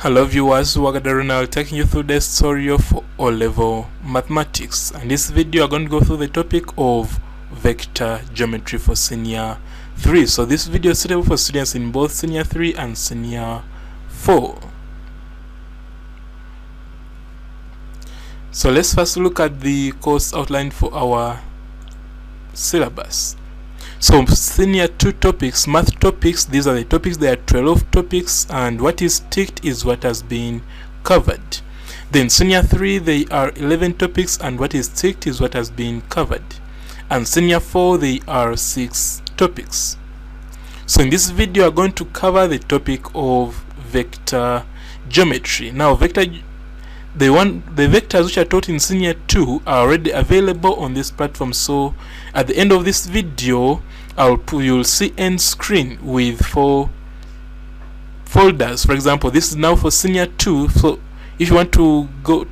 Hello viewers, Wagadaruna taking you through the story of O-level mathematics. And this video I'm going to go through the topic of vector geometry for senior 3. So this video is suitable for students in both senior 3 and senior 4. So let's first look at the course outline for our syllabus. So senior 2 topics, math topics, these are the topics. There are 12 topics, and what is ticked is what has been covered. Then senior 3, there are 11 topics, and what is ticked is what has been covered. And senior 4, there are 6 topics. So in this video I'm going to cover the topic of vector geometry. Now the vectors which are taught in senior 2 are already available on this platform. So at the end of this video you'll see end screen with 4 folders. For example, this is now for senior 2. So if you want to go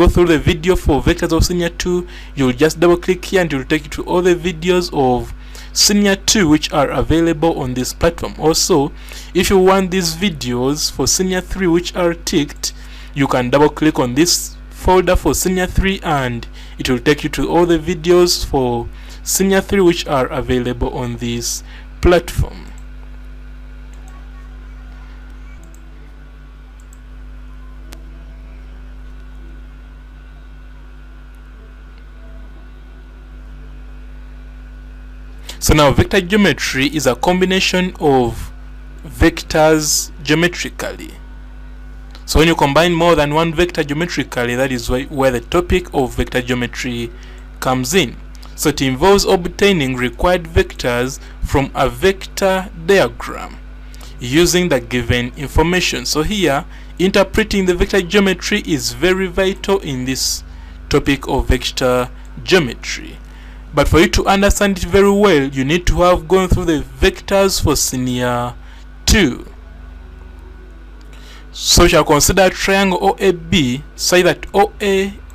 through the video for vectors of senior 2, you'll just double click here and it will take you to all the videos of senior 2 which are available on this platform. Also, if you want these videos for senior 3 which are ticked, you can double click on this folder for senior 3 and it will take you to all the videos for senior 3 which are available on this platform. So now vector geometry is a combination of vectors geometrically. So when you combine more than one vector geometrically, that is where the topic of vector geometry comes in. So it involves obtaining required vectors from a vector diagram using the given information. So here, interpreting the vector geometry is very vital in this topic of vector geometry. But for you to understand it very well, you need to have gone through the vectors for senior 2. So we shall consider triangle OAB, say that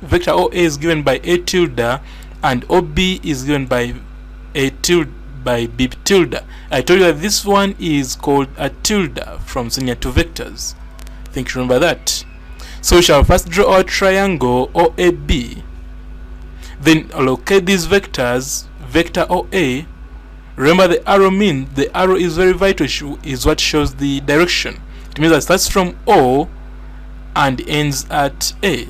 vector OA is given by A tilde and OB is given by A tilde by B tilde. I told you that this one is called a tilde from senior 2 vectors. I think you remember that. So we shall first draw our triangle OAB. Then allocate these vectors, vector OA. Remember the arrow means the arrow is very vital, is what shows the direction. It means that it starts from O and ends at A.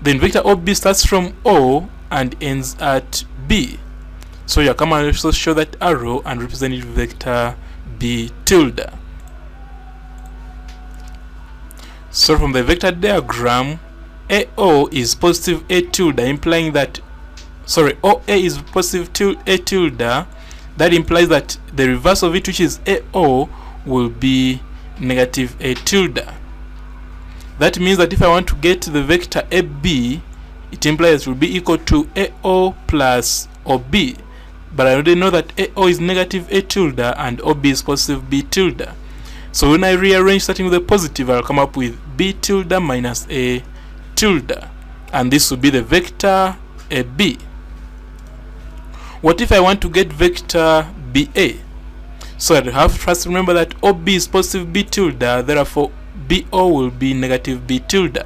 Then vector OB starts from O and ends at B. So you come and also show that arrow and represent it with vector B tilde. So from the vector diagram, AO is positive A tilde, implying that OA is positive A tilde. That implies that the reverse of it, which is AO, will be negative A tilde. That means that if I want to get the vector AB, it implies it will be equal to AO plus OB. But I already know that AO is negative A tilde and OB is positive B tilde. So when I rearrange starting with the positive, I'll come up with B tilde minus A tilde. And this will be the vector AB. What if I want to get vector BA? So I have to first remember that OB is positive B tilde, therefore BO will be negative B tilde.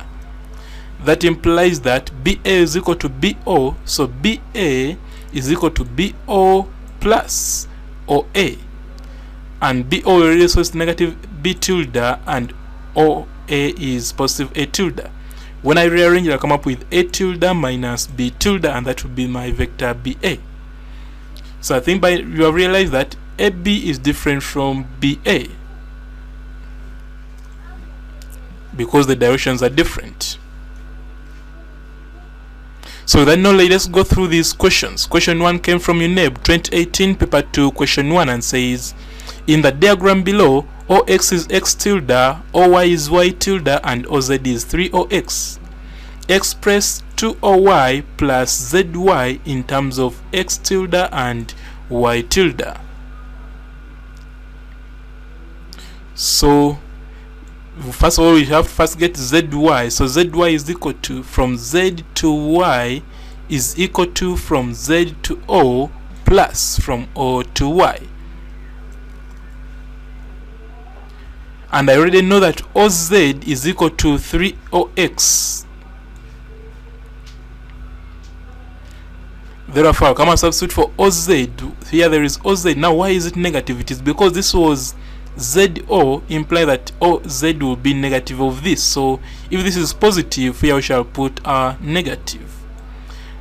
That implies that BA is equal to BO, so BA is equal to BO plus OA. And BO already is negative B tilde and OA is positive A tilde. When I rearrange, I'll come up with A tilde minus B tilde, and that will be my vector BA. So I think you have realized that AB is different from BA because the directions are different. So with that knowledge, let's go through these questions. Question 1 came from UNEB 2018 paper 2 question 1 and says, in the diagram below, OX is X tilde, OY is Y tilde, and OZ is 3OX. Express 2OY plus ZY in terms of X tilde and Y tilde. So first of all, we have to first get ZY. So ZY is equal to, from Z to Y is equal to from Z to O plus from O to Y. and I already know that OZ is equal to 3OX. Therefore, I'll come and substitute for OZ. Here there is OZ. Now, why is it negative? It is because this was ZO, imply that OZ will be negative of this. So, if this is positive, here we shall put a negative.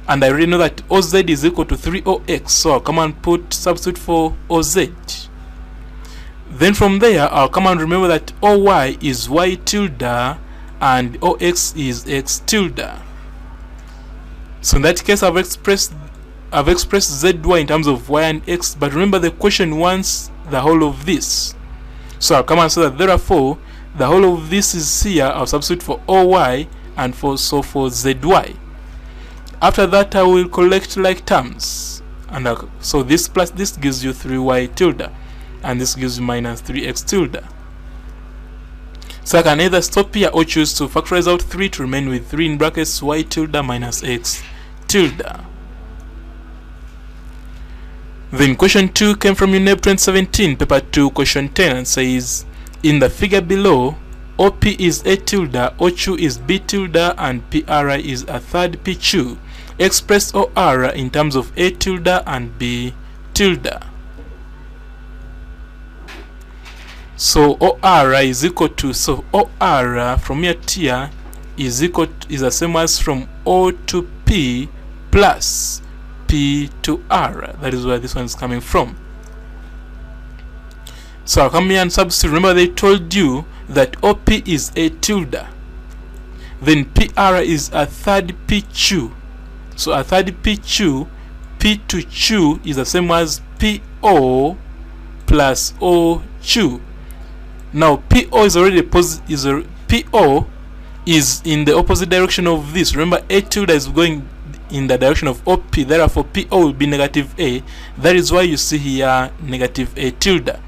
And I already know that OZ is equal to 3OX. So, I'll come and substitute for OZ. Then from there, I'll come and remember that OY is Y tilde and OX is X tilde. So, in that case, I've expressed ZY in terms of Y and X, but remember the question wants the whole of this. So I'll come and say that therefore the whole of this is here. I'll substitute for OY and for ZY. After that, I will collect like terms, and so this plus this gives you 3Y tilde, and this gives you minus 3X tilde. So I can either stop here or choose to factorize out 3 to remain with 3 in brackets Y tilde minus X tilde. Then question 2 came from UNEB 2017, paper 2, question 10, and says, in the figure below, OP is A tilde, OQ is B tilde, and PRI is a third PQ. Express OR in terms of A tilde and B tilde. So OR is equal to, so OR from here to here is the same as from O to P plus P to R. That is where this one is coming from. So I'll come here and substitute. Remember, they told you that OP is A tilde, then PR is a third PQ. So a third PQ, P to Q is the same as PO plus OQ. Now PO is already PO is in the opposite direction of this. Remember, A tilde is going in the direction of OP, therefore PO will be negative A. That is why you see here negative A tilde.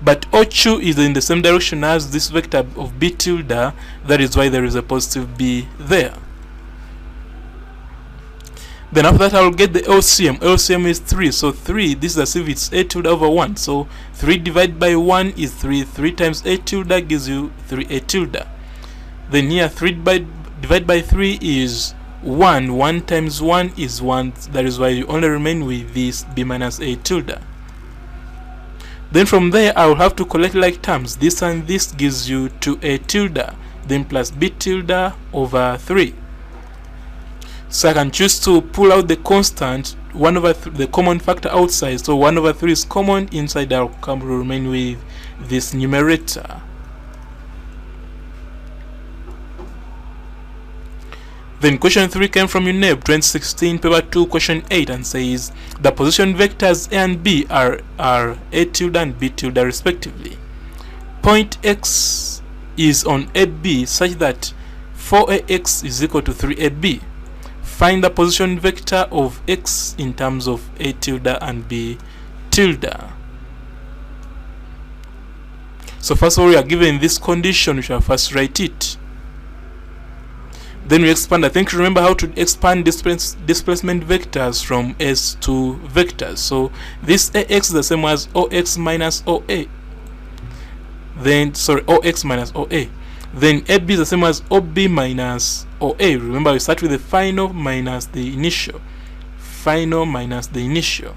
But OQ is in the same direction as this vector of B tilde. That is why there is a positive B there. Then after that, I will get the LCM. LCM is 3. So 3, this is as if it's A tilde over 1. So 3 divided by 1 is 3. 3 times A tilde gives you 3A tilde. Then here 3 divided by 3 is 1. 1 times 1 is 1. That is why you only remain with this B minus A tilde. Then from there, I will have to collect like terms. This and this gives you 2A tilde, then plus B tilde over 3. So I can choose to pull out the constant 1 over the common factor outside. So 1 over 3 is common. Inside, I'll come to remain with this numerator. Then question 3 came from UNEB 2016, paper 2, question 8, and says the position vectors A and B are A tilde and B tilde respectively. Point X is on AB such that 4AX is equal to 3AB. Find the position vector of X in terms of A tilde and B tilde. So first of all, we are given this condition. We shall first write it. Then we expand. I think you remember how to expand displacement vectors from S to vectors. So this AX is the same as OX minus OA. Then, OX minus OA. Then AB is the same as OB minus OA. Remember, we start with the final minus the initial. Final minus the initial.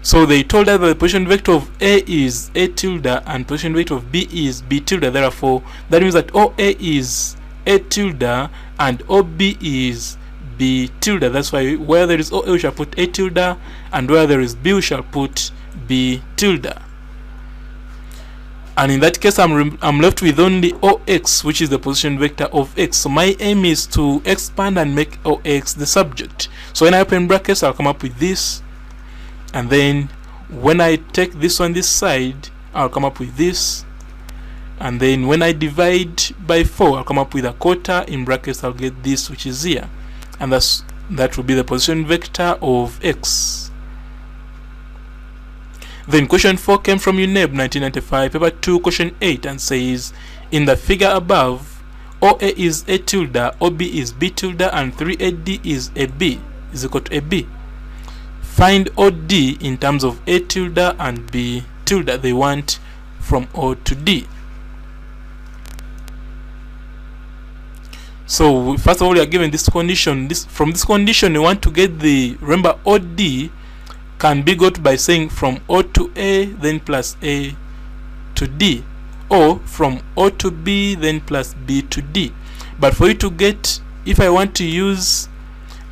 So they told us that the position vector of A is A tilde and position vector of B is B tilde. Therefore, that means that OA is A tilde and OB is B tilde. That's why where there is OA we shall put A tilde, and where there is B we shall put B tilde. And in that case, I'm left with only OX, which is the position vector of X. So my aim is to expand and make OX the subject. So when I open brackets, I'll come up with this. And then when I take this on this side, I'll come up with this. And then when I divide by 4, I'll come up with a quarter. In brackets, I'll get this, which is here. And that will be the position vector of X. Then question 4 came from UNEB 1995, paper 2, question 8, and says, in the figure above, OA is A tilde, OB is B tilde, and 3AD is AB, is equal to AB. find OD in terms of A tilde and B tilde. They want from O to D. So first of all, we are given this condition. From this condition, we want to get the, remember, OD can be got by saying from O to A, then plus A to D, or from O to B, then plus B to D. But for you to get, if I want to use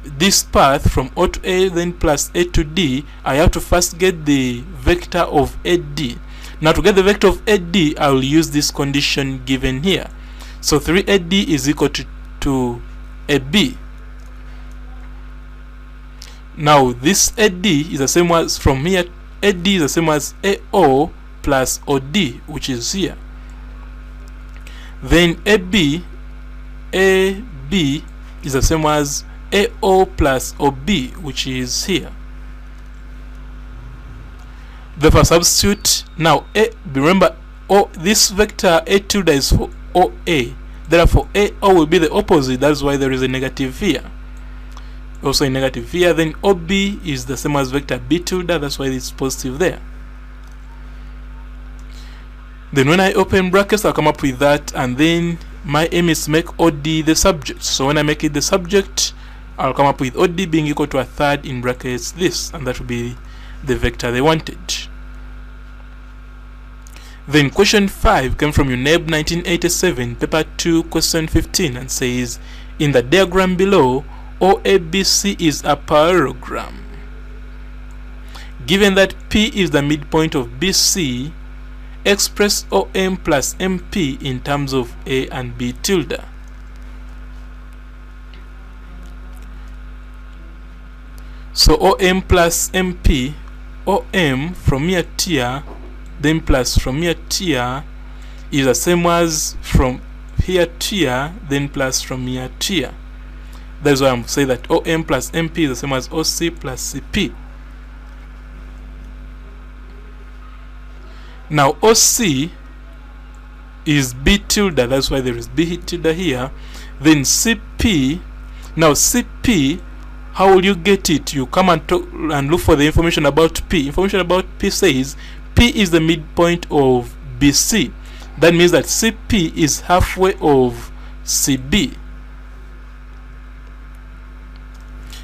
this path from O to A, then plus A to D, I have to first get the vector of AD. Now to get the vector of AD, I will use this condition given here. So 3AD is equal to AB. Now this AD is the same as, from here, AD is the same as AO plus OD, which is here. Then AB is the same as AO plus OB, which is here. Therefore substitute. Now remember, this vector A tilde is for OA. Therefore AO will be the opposite. That's why there is a negative here. Also a negative here. Then OB is the same as vector B tilde. That's why it's positive there. Then when I open brackets, I'll come up with that, and then my aim is to make OD the subject. So when I make it the subject, I'll come up with OD being equal to a third in brackets this, and that will be the vector they wanted. Then question 5 came from UNEB 1987, paper 2, question 15, and says, in the diagram below, OABC is a parallelogram. Given that P is the midpoint of BC, express OM plus MP in terms of A and B tilde. So OM plus MP, OM from here to here, then plus from here to here, is the same as from here to here, then plus from here to here. That's why I'm saying that OM plus MP is the same as OC plus CP. Now OC is B tilde, that's why there is B tilde here. Then CP, now CP, how will you get it? You come and talk and look for the information about P. Information about P says P is the midpoint of BC. That means that CP is halfway of CB.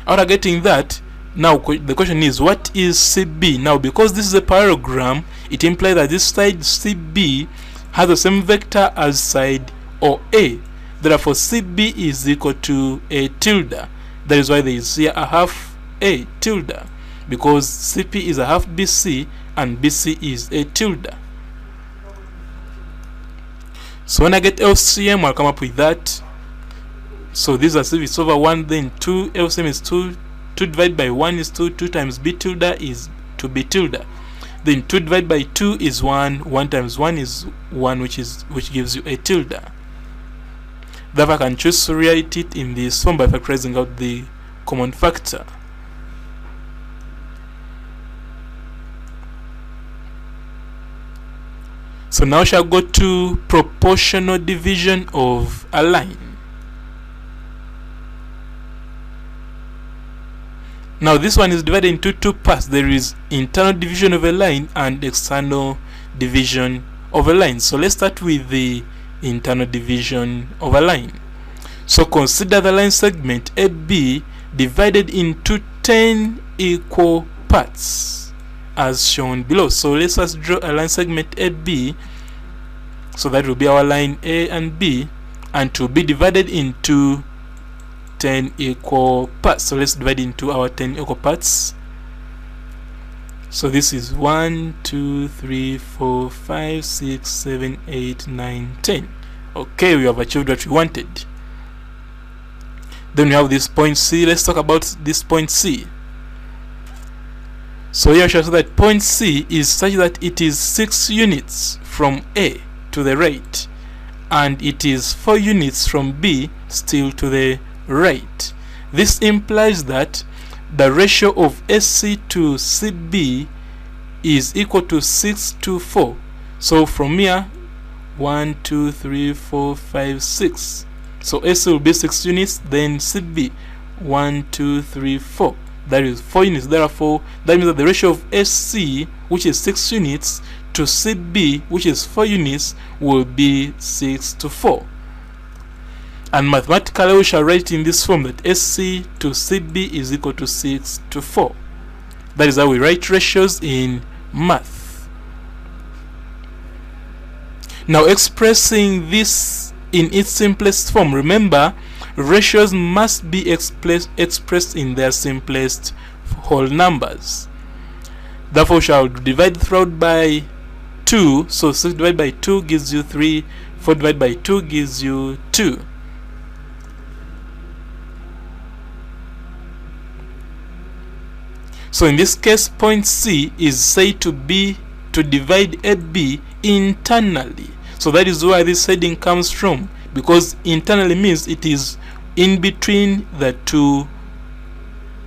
After getting that, now the question is, what is CB? Now because this is a parallelogram, it implies that this side CB has the same vector as side OA. Therefore CB is equal to A tilde. That is why there is here a half A tilde, because CP is a half BC and BC is A tilde. So when I get LCM, I'll come up with that. So this is it's over 1, then 2. LCM is 2. 2 divided by 1 is 2. 2 times B tilde is 2B tilde. Then 2 divided by 2 is 1. 1 times 1 is 1, which gives you A tilde. Therefore I can choose to write it in this form by factorizing out the common factor. So now shall go to proportional division of a line. Now this one is divided into two parts. There is internal division of a line and external division of a line. So let's start with the internal division of a line. So consider the line segment AB divided into 10 equal parts as shown below. So let's just draw a line segment AB. So that will be our line A and B, and to be divided into 10 equal parts. So let's divide into our 10 equal parts. So this is 1, 2, 3, 4, 5, 6, 7, 8, 9, 10. Okay, we have achieved what we wanted. Then we have this point C. Let's talk about this point C. So here I shall say that point C is such that it is 6 units from A to the right, and it is 4 units from B still to the right. This implies that the ratio of AC to CB is equal to 6 to 4. So from here, 1, 2, 3, 4, 5, 6. So AC will be 6 units, then CB 1, 2, 3, 4. that is 4 units. Therefore, that means that the ratio of SC, which is 6 units, to CB, which is 4 units, will be 6 to 4. And mathematically, we shall write in this form that SC to CB is equal to 6 to 4. That is how we write ratios in math. Now, expressing this in its simplest form, remember, ratios must be expressed in their simplest whole numbers. Therefore, we shall divide throughout by 2. So 6 divided by 2 gives you 3. 4 divided by 2 gives you 2. So in this case, point C is said to be to divide AB internally. So that is where this heading comes from, because internally means it is in between the 2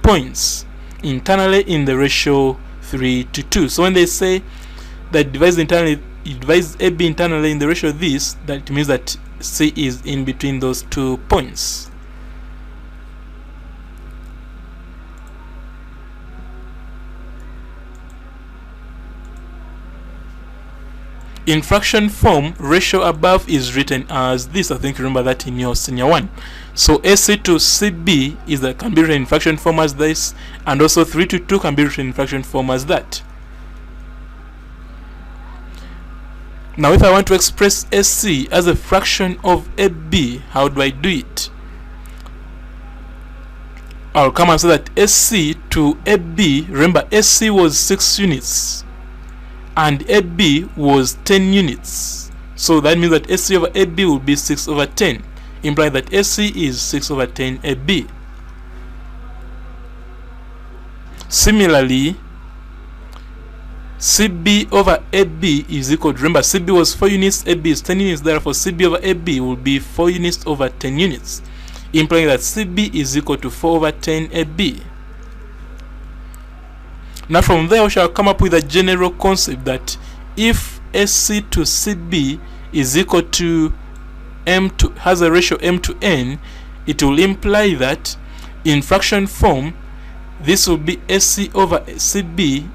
points, internally in the ratio 3 to 2. So when they say that divides internally, it divides AB internally in the ratio this, that means that C is in between those 2 points. In fraction form, ratio above is written as this. I think you remember that in your senior 1. So SC to CB can be written in fraction form as this, and also 3 to 2 can be written in fraction form as that. Now, if I want to express SC as a fraction of AB, how do I do it? I'll come and say that SC to AB, remember SC was 6 units. And AB was 10 units. So that means that SC over AB will be 6 over 10, implying that SC is 6 over 10 AB. Similarly, CB over AB is equal to, remember, CB was 4 units, AB is 10 units, therefore CB over AB will be 4 units over 10 units, implying that CB is equal to 4 over 10 AB. Now from there we shall come up with a general concept that if SC to CB is equal to has a ratio m to n, it will imply that in fraction form this will be SC over CB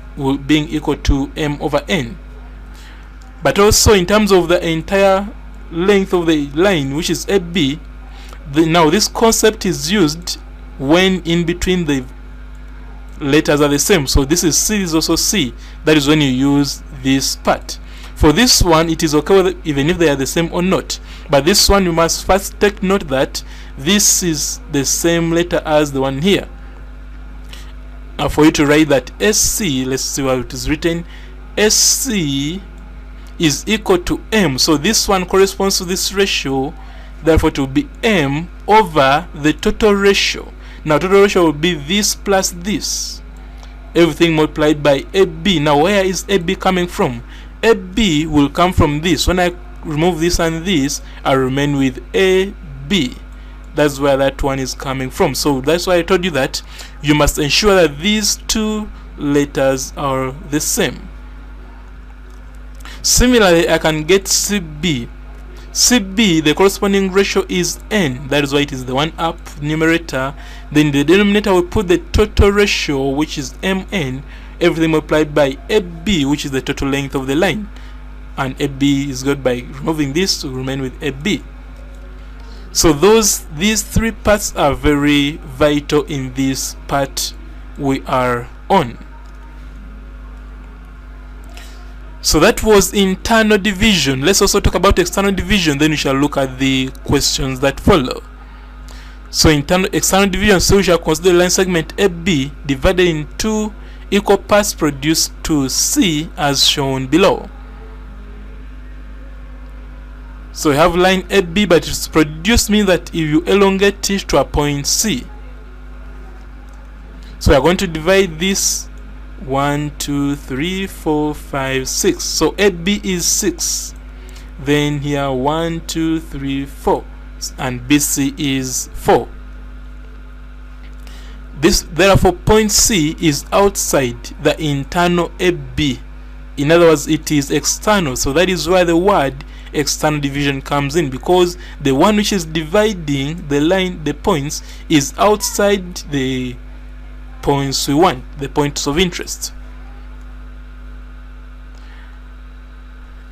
being equal to m over n. But also in terms of the entire length of the line, which is AB, now this concept is used when in between the letters are the same. So this is C, is also C. That is when you use this part. For this one, it is okay whether, even if they are the same or not. But this one, you must first take note that this is the same letter as the one here. Now for you to write that SC, let's see what it is written. SC is equal to M. So this one corresponds to this ratio. Therefore, it will be M over the total ratio. Now total ratio will be this plus this, everything multiplied by AB. Now where is AB coming from? AB will come from this. When I remove this and this, I remain with AB. That's where that one is coming from. So that's why I told you that you must ensure that these two letters are the same. Similarly, I can get CB. CB, the corresponding ratio is n. That is why it is the one up numerator. Then the denominator will put the total ratio, which is mn, everything multiplied by AB, which is the total length of the line. And AB is got by removing this to remain with AB. So these 3 parts are very vital in this part we are on. So that was internal division. Let's also talk about external division, then we shall look at the questions that follow. So external division, so we shall consider line segment AB divided in 2 equal parts produced to C as shown below. So we have line AB, but it's produced means that if you elongate it to a point C. So we are going to divide this 1, 2, 3, 4, 5, 6. So AB is 6. Then here 1, 2, 3, 4, and BC is 4. This therefore point C is outside the internal AB. In other words, it is external. So that is why the word external division comes in, because the one which is dividing the line, the points, is outside the points we want, the points of interest.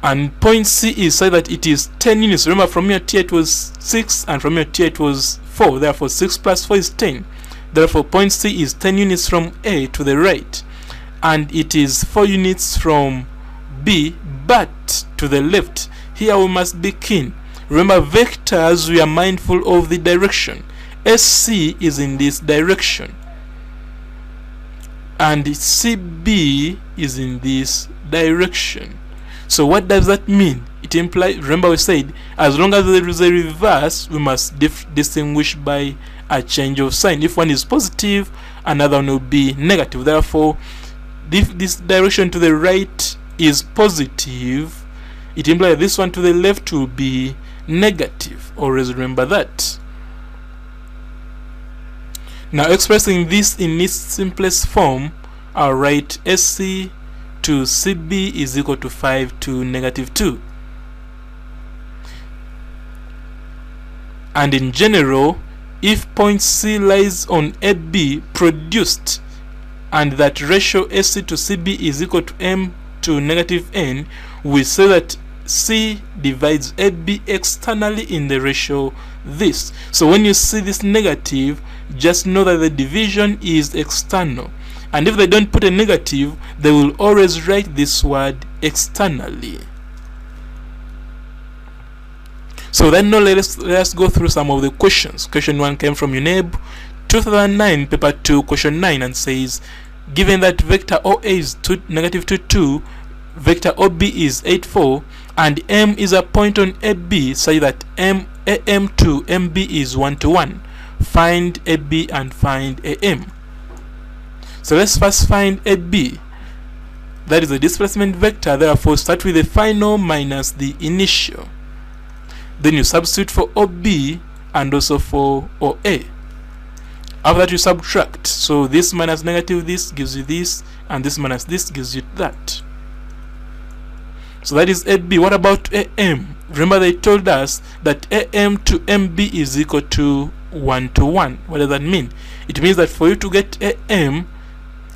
And point C is so that it is 10 units. Remember, from here to here it was 6, and from here to here it was 4. Therefore 6 plus 4 is 10. Therefore point C is 10 units from A to the right, and it is 4 units from B but to the left. Here we must be keen. Remember, vectors, we are mindful of the direction. SC is in this direction and CB is in this direction. So what does that mean? It implies, remember we said, as long as there is a reverse, we must distinguish by a change of sign. If one is positive, another one will be negative. Therefore, if this direction to the right is positive, it implies this one to the left will be negative. Always remember that. Now, expressing this in its simplest form, I'll write SC to CB is equal to 5 to negative 2. And in general, if point C lies on AB produced, and that ratio SC to CB is equal to M to negative N, we say that C divides AB externally in the ratio this. So when you see this negative, just know that the division is external. And if they don't put a negative, they will always write this word externally. So then now let us go through some of the questions. Question 1 came from UNEB 2009, paper 2, question 9, and says, given that vector OA is negative 2, 2, vector OB is 8, 4, and M is a point on AB such that AM to MB is 1 to 1. Find AB and find AM. So let's first find AB. That is the displacement vector. Therefore, start with the final minus the initial. Then you substitute for OB and also for OA. After that, you subtract. So this minus negative this gives you this, and this minus this gives you that. So that is AB. What about AM? Remember, they told us that AM to MB is equal to 1 to 1. What does that mean? It means that for you to get AM,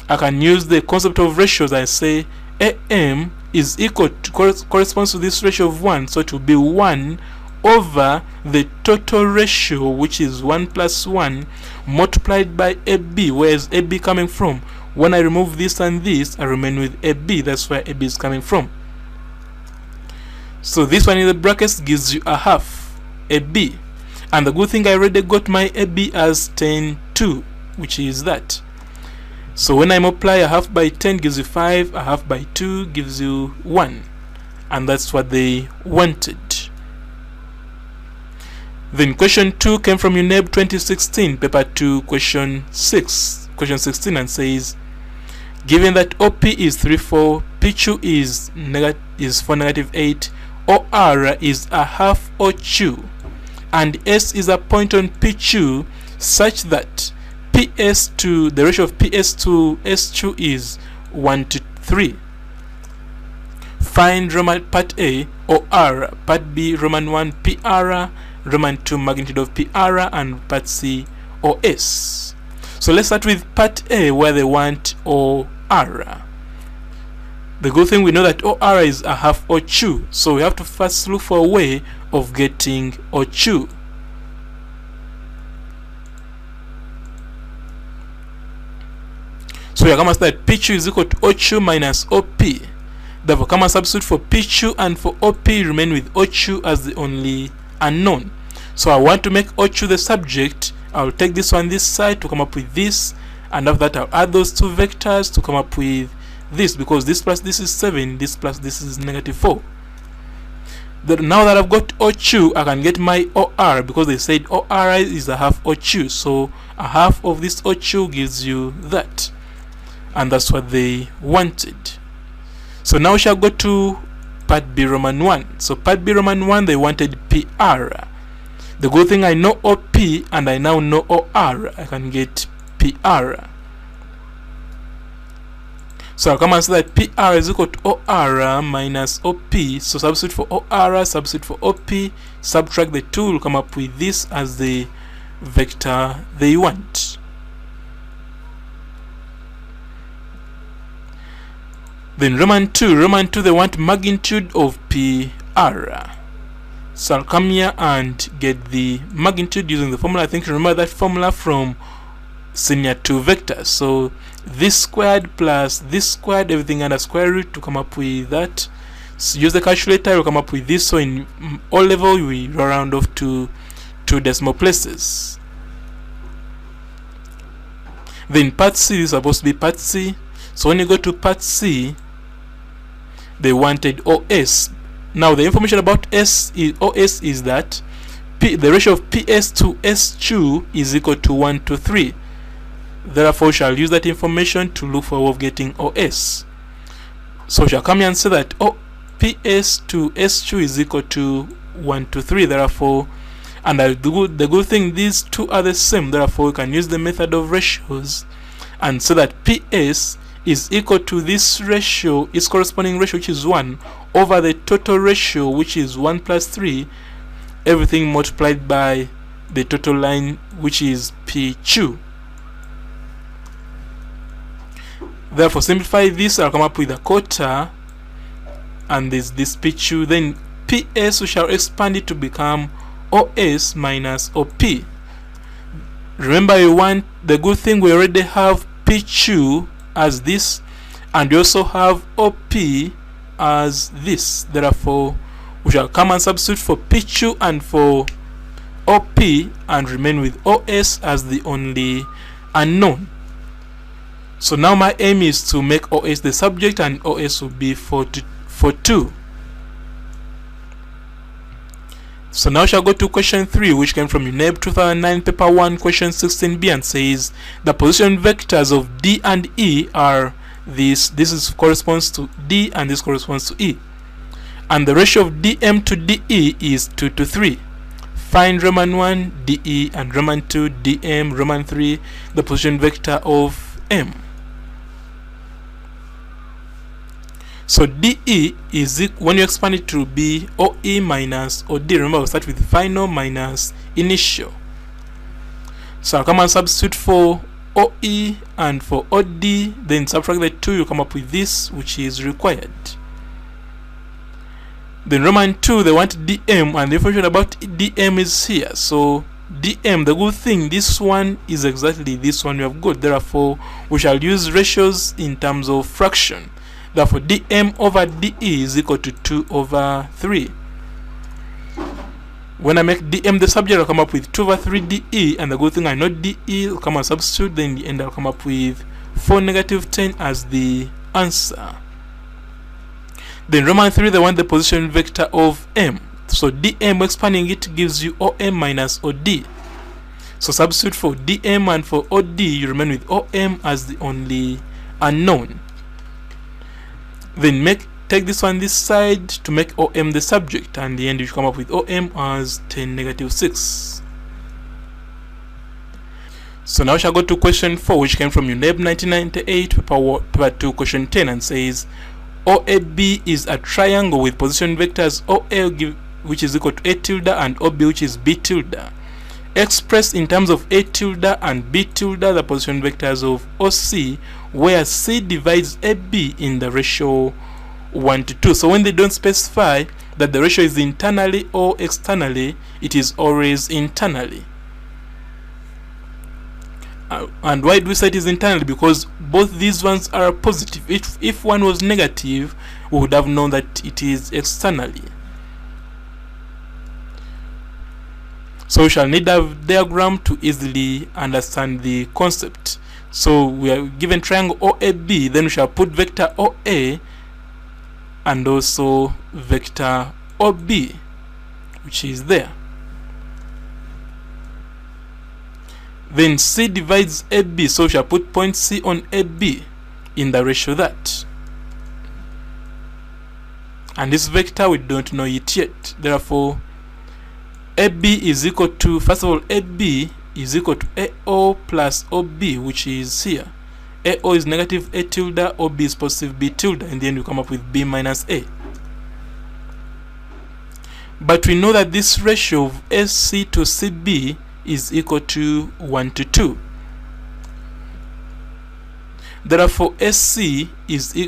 I can use the concept of ratios. I say AM is equal to, corresponds to this ratio of 1, so it will be 1 over the total ratio, which is 1 plus 1 multiplied by AB. Where is AB coming from? When I remove this and this, I remain with AB. That's where AB is coming from. So this one in the brackets gives you a half AB. And the good thing, I already got my AB as 10, 2, which is that. So when I multiply a half by 10 gives you 5, a half by 2 gives you 1. And that's what they wanted. Then question 2 came from UNEB 2016, paper 2, question 16, and says, given that OP is 3, 4, PQ is 4, negative 8, OR is a half OQ, and S is a point on PQ such that PS to the ratio of PS to SQ is 1 to 3. Find Roman part A OR, part B Roman 1 PR, Roman 2 magnitude of PR, and part C OS. So let's start with part A, where they want OR. The good thing, we know that OR is a half OQ, so we have to first look for a way of getting OQ. So we are going to say that PQ is equal to OQ minus OP. Therefore, come and substitute for PQ, and for OP remain with OQ as the only unknown. So I want to make OQ the subject. I'll take this one this side to come up with this, and after that I'll add those two vectors to come up with this, because this plus this is 7, this plus this is negative 4. Now that I've got OQ, I can get my OR, because they said OR is a half OQ, so a half of this OQ gives you that, and that's what they wanted. So now we shall go to part B Roman 1. So part B Roman 1, they wanted PR. The good thing, I know OP and I now know OR. I can get PR. So I'll come and say that PR is equal to OR minus OP. So substitute for OR, substitute for OP, subtract the 2, will come up with this as the vector they want. Then Roman 2, they want magnitude of PR. So I'll come here and get the magnitude using the formula. I think you remember that formula from senior 2 vectors. So this squared plus this squared, everything under square root to come up with that. So use the calculator, you'll come up with this. So in Olevel, we round off to 2 decimal places. Then part C is supposed to be part C. So when you go to part C, they wanted OS. Now the information about OS is that the ratio of PS to S2 is equal to 1 to 3. Therefore, we shall use that information to look for a way of getting OS. So we shall come here and say that PS to S2 is equal to 1 to 3. Therefore, and the good thing, these two are the same. Therefore, we can use the method of ratios and say that PS is equal to this ratio, its corresponding ratio, which is 1, over the total ratio, which is 1 plus 3, everything multiplied by the total line, which is PQ. Therefore, simplify this, I'll come up with a quarter, and there's this PQ. Then PS, we shall expand it to become OS minus OP. Remember, you want the good thing, we already have PQ as this, and we also have OP as this. Therefore, we shall come and substitute for PQ and for OP and remain with OS as the only unknown. So now my aim is to make OS the subject, and OS will be for 2. So now shall go to question 3, which came from UNEB 2009 paper 1 question 16b, and says the position vectors of D and E are this corresponds to D and this corresponds to E, and the ratio of DM to DE is 2 to 3. Find Roman 1 DE and Roman 2 DM, Roman 3 the position vector of M. So DE is, when you expand it to be OE minus OD, remember we'll start with final minus initial. So I'll come and substitute for OE and for OD, then subtract the 2, you come up with this, which is required. Then Roman 2, they want DM, and the information about DM is here. So DM, the good thing, this one is exactly this one we have got. Therefore, we shall use ratios in terms of fraction. Therefore, DM over DE is equal to 2 over 3. When I make DM the subject, I'll come up with 2 over 3 DE, and the good thing, I know DE, I'll come and substitute, then in the end I'll come up with 4 negative 10 as the answer. Then Roman 3, they want the position vector of M. So DM, expanding it, gives you OM minus OD. So substitute for DM and for OD, you remain with OM as the only unknown. Then take this one this side to make OM the subject, and in the end you come up with OM as 10 negative 6. So now we shall go to question 4, which came from UNEB 1998 paper 2 question 10, and says OAB is a triangle with position vectors OA which is equal to A tilde and OB which is B tilde. Expressed in terms of A tilde and B tilde, the position vectors of OC, where C divides AB in the ratio 1 to 2. So when they don't specify that the ratio is internally or externally, it is always internally. And why do we say it is internally? Because both these ones are positive. If one was negative, we would have known that it is externally. So we shall need a diagram to easily understand the concept. So we are given triangle OAB, then we shall put vector OA and also vector OB, which is there. Then C divides AB, so we shall put point C on AB in the ratio that. And this vector, we don't know it yet. Therefore, AB is equal to, first of all, AB is equal to AO plus OB, which is here. AO is negative A tilde, OB is positive B tilde, and then you come up with B minus A. But we know that this ratio of SC to CB is equal to 1 to 2. Therefore, SC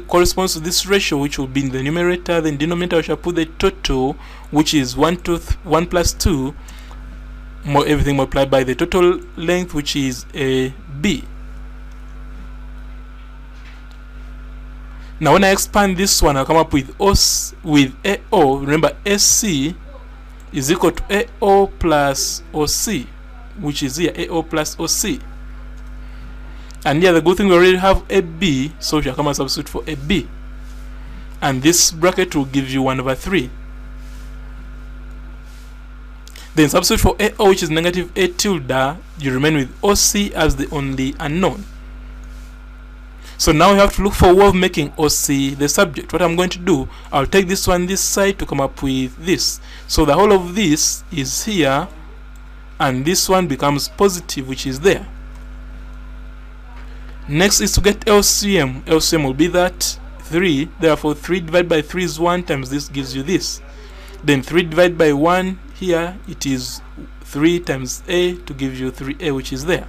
corresponds to this ratio, which will be in the numerator. Then denominator, we shall put the total, which is 1 plus 2, everything multiplied by the total length, which is AB. Now when I expand this one, I'll come up with AO. Remember, SC is equal to AO plus OC, which is here AO plus OC. And here the good thing, we already have AB, so we shall come and substitute for AB. And this bracket will give you 1 over 3. Then substitute for AO, which is negative A tilde, you remain with OC as the only unknown. So now we have to look for a way of making OC the subject. What I'm going to do, I'll take this one this side to come up with this. So the whole of this is here, and this one becomes positive, which is there. Next is to get LCM. LCM will be that 3. Therefore 3 divided by 3 is 1 times this gives you this. Then 3 divided by 1 here, it is 3 times A to give you 3A, which is there.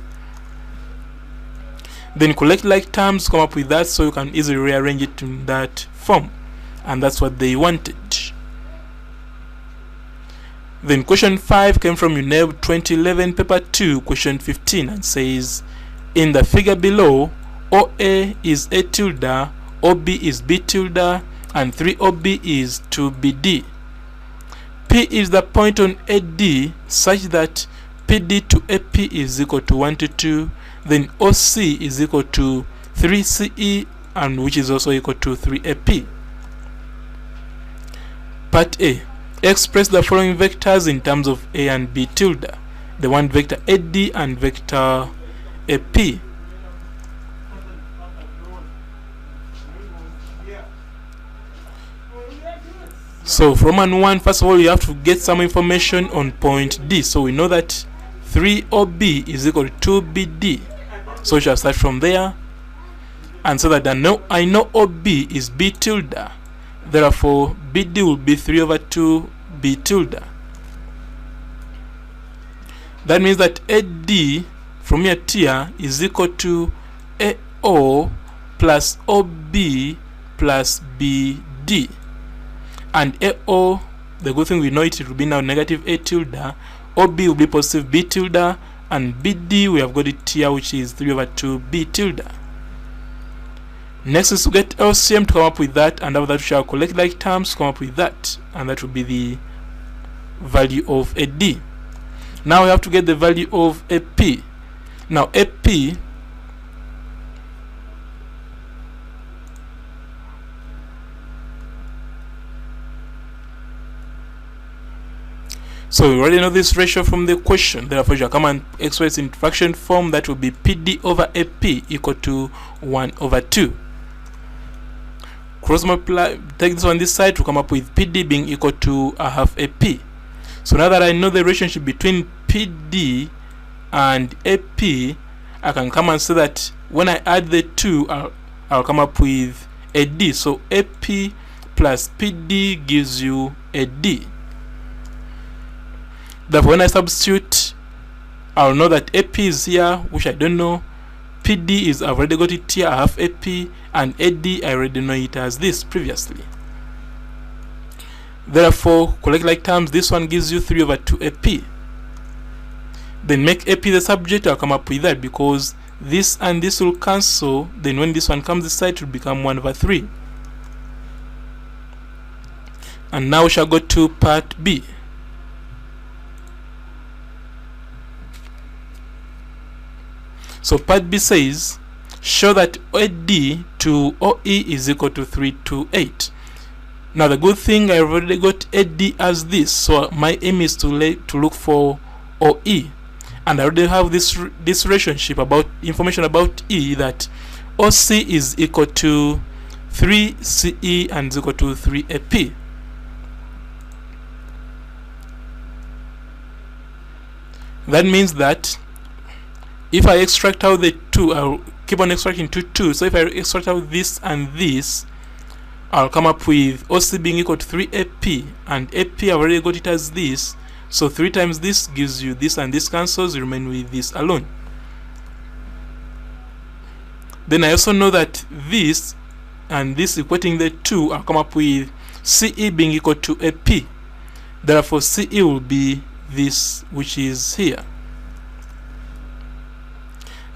Then collect like terms, come up with that, so you can easily rearrange it in that form. And that's what they wanted. Then question 5 came from UNEB 2011 paper 2, question 15, and says, in the figure below, OA is A tilde, OB is B tilde, and 3OB is 2BD. P is the point on AD such that PD to AP is equal to 1 to 2. Then OC is equal to 3CE, and which is also equal to 3AP. Part A. Express the following vectors in terms of A and B tilde. The one vector AD and vector AP. So from Roman 1, first of all, you have to get some information on point D. So we know that 3OB is equal to 2BD. So we shall start from there. And so that I know OB is B tilde. Therefore, BD will be 3 over 2 B tilde. That means that AD from here to here is equal to AO plus OB plus BD. And AO, the good thing we know it will be now negative A tilde, OB will be positive B tilde, and BD we have got it here, which is 3 over 2 B tilde. Next is to get LCM to come up with that, and after that we shall collect like terms to come up with that, and that will be the value of AD. Now we have to get the value of AP. Now AP, so we already know this ratio from the question. Therefore, you shall come and express in fraction form. That will be PD over AP equal to 1 over 2. Cross multiply, take this one this side to come up with PD being equal to a half AP. So now that I know the relationship between PD and AP, I can come and say that when I add the two, I'll come up with AD. So AP plus PD gives you AD. Therefore, when I substitute, I'll know that AP is here, which I don't know. PD is, I've already got it here, I have AP, and AD, I already know it as this previously. Therefore, collect like terms, this one gives you 3 over 2 AP. Then make AP the subject, I'll come up with that, because this and this will cancel. Then when this one comes this side, it will become 1 over 3. And now we shall go to part B. So part B says, show that AD to OE is equal to 328. Now the good thing, I already got AD as this, so my aim is to look for OE. And I already have this relationship about information about E, that OC is equal to 3CE and is equal to 3AP. That means that if I extract out the 2, I'll keep on extracting 2. So if I extract out this and this, I'll come up with OC being equal to 3AP, and AP I've already got it as this. So 3 times this gives you this, and this cancels, you remain with this alone. Then I also know that this and this equating the two, I'll come up with CE being equal to AP. Therefore CE will be this which is here.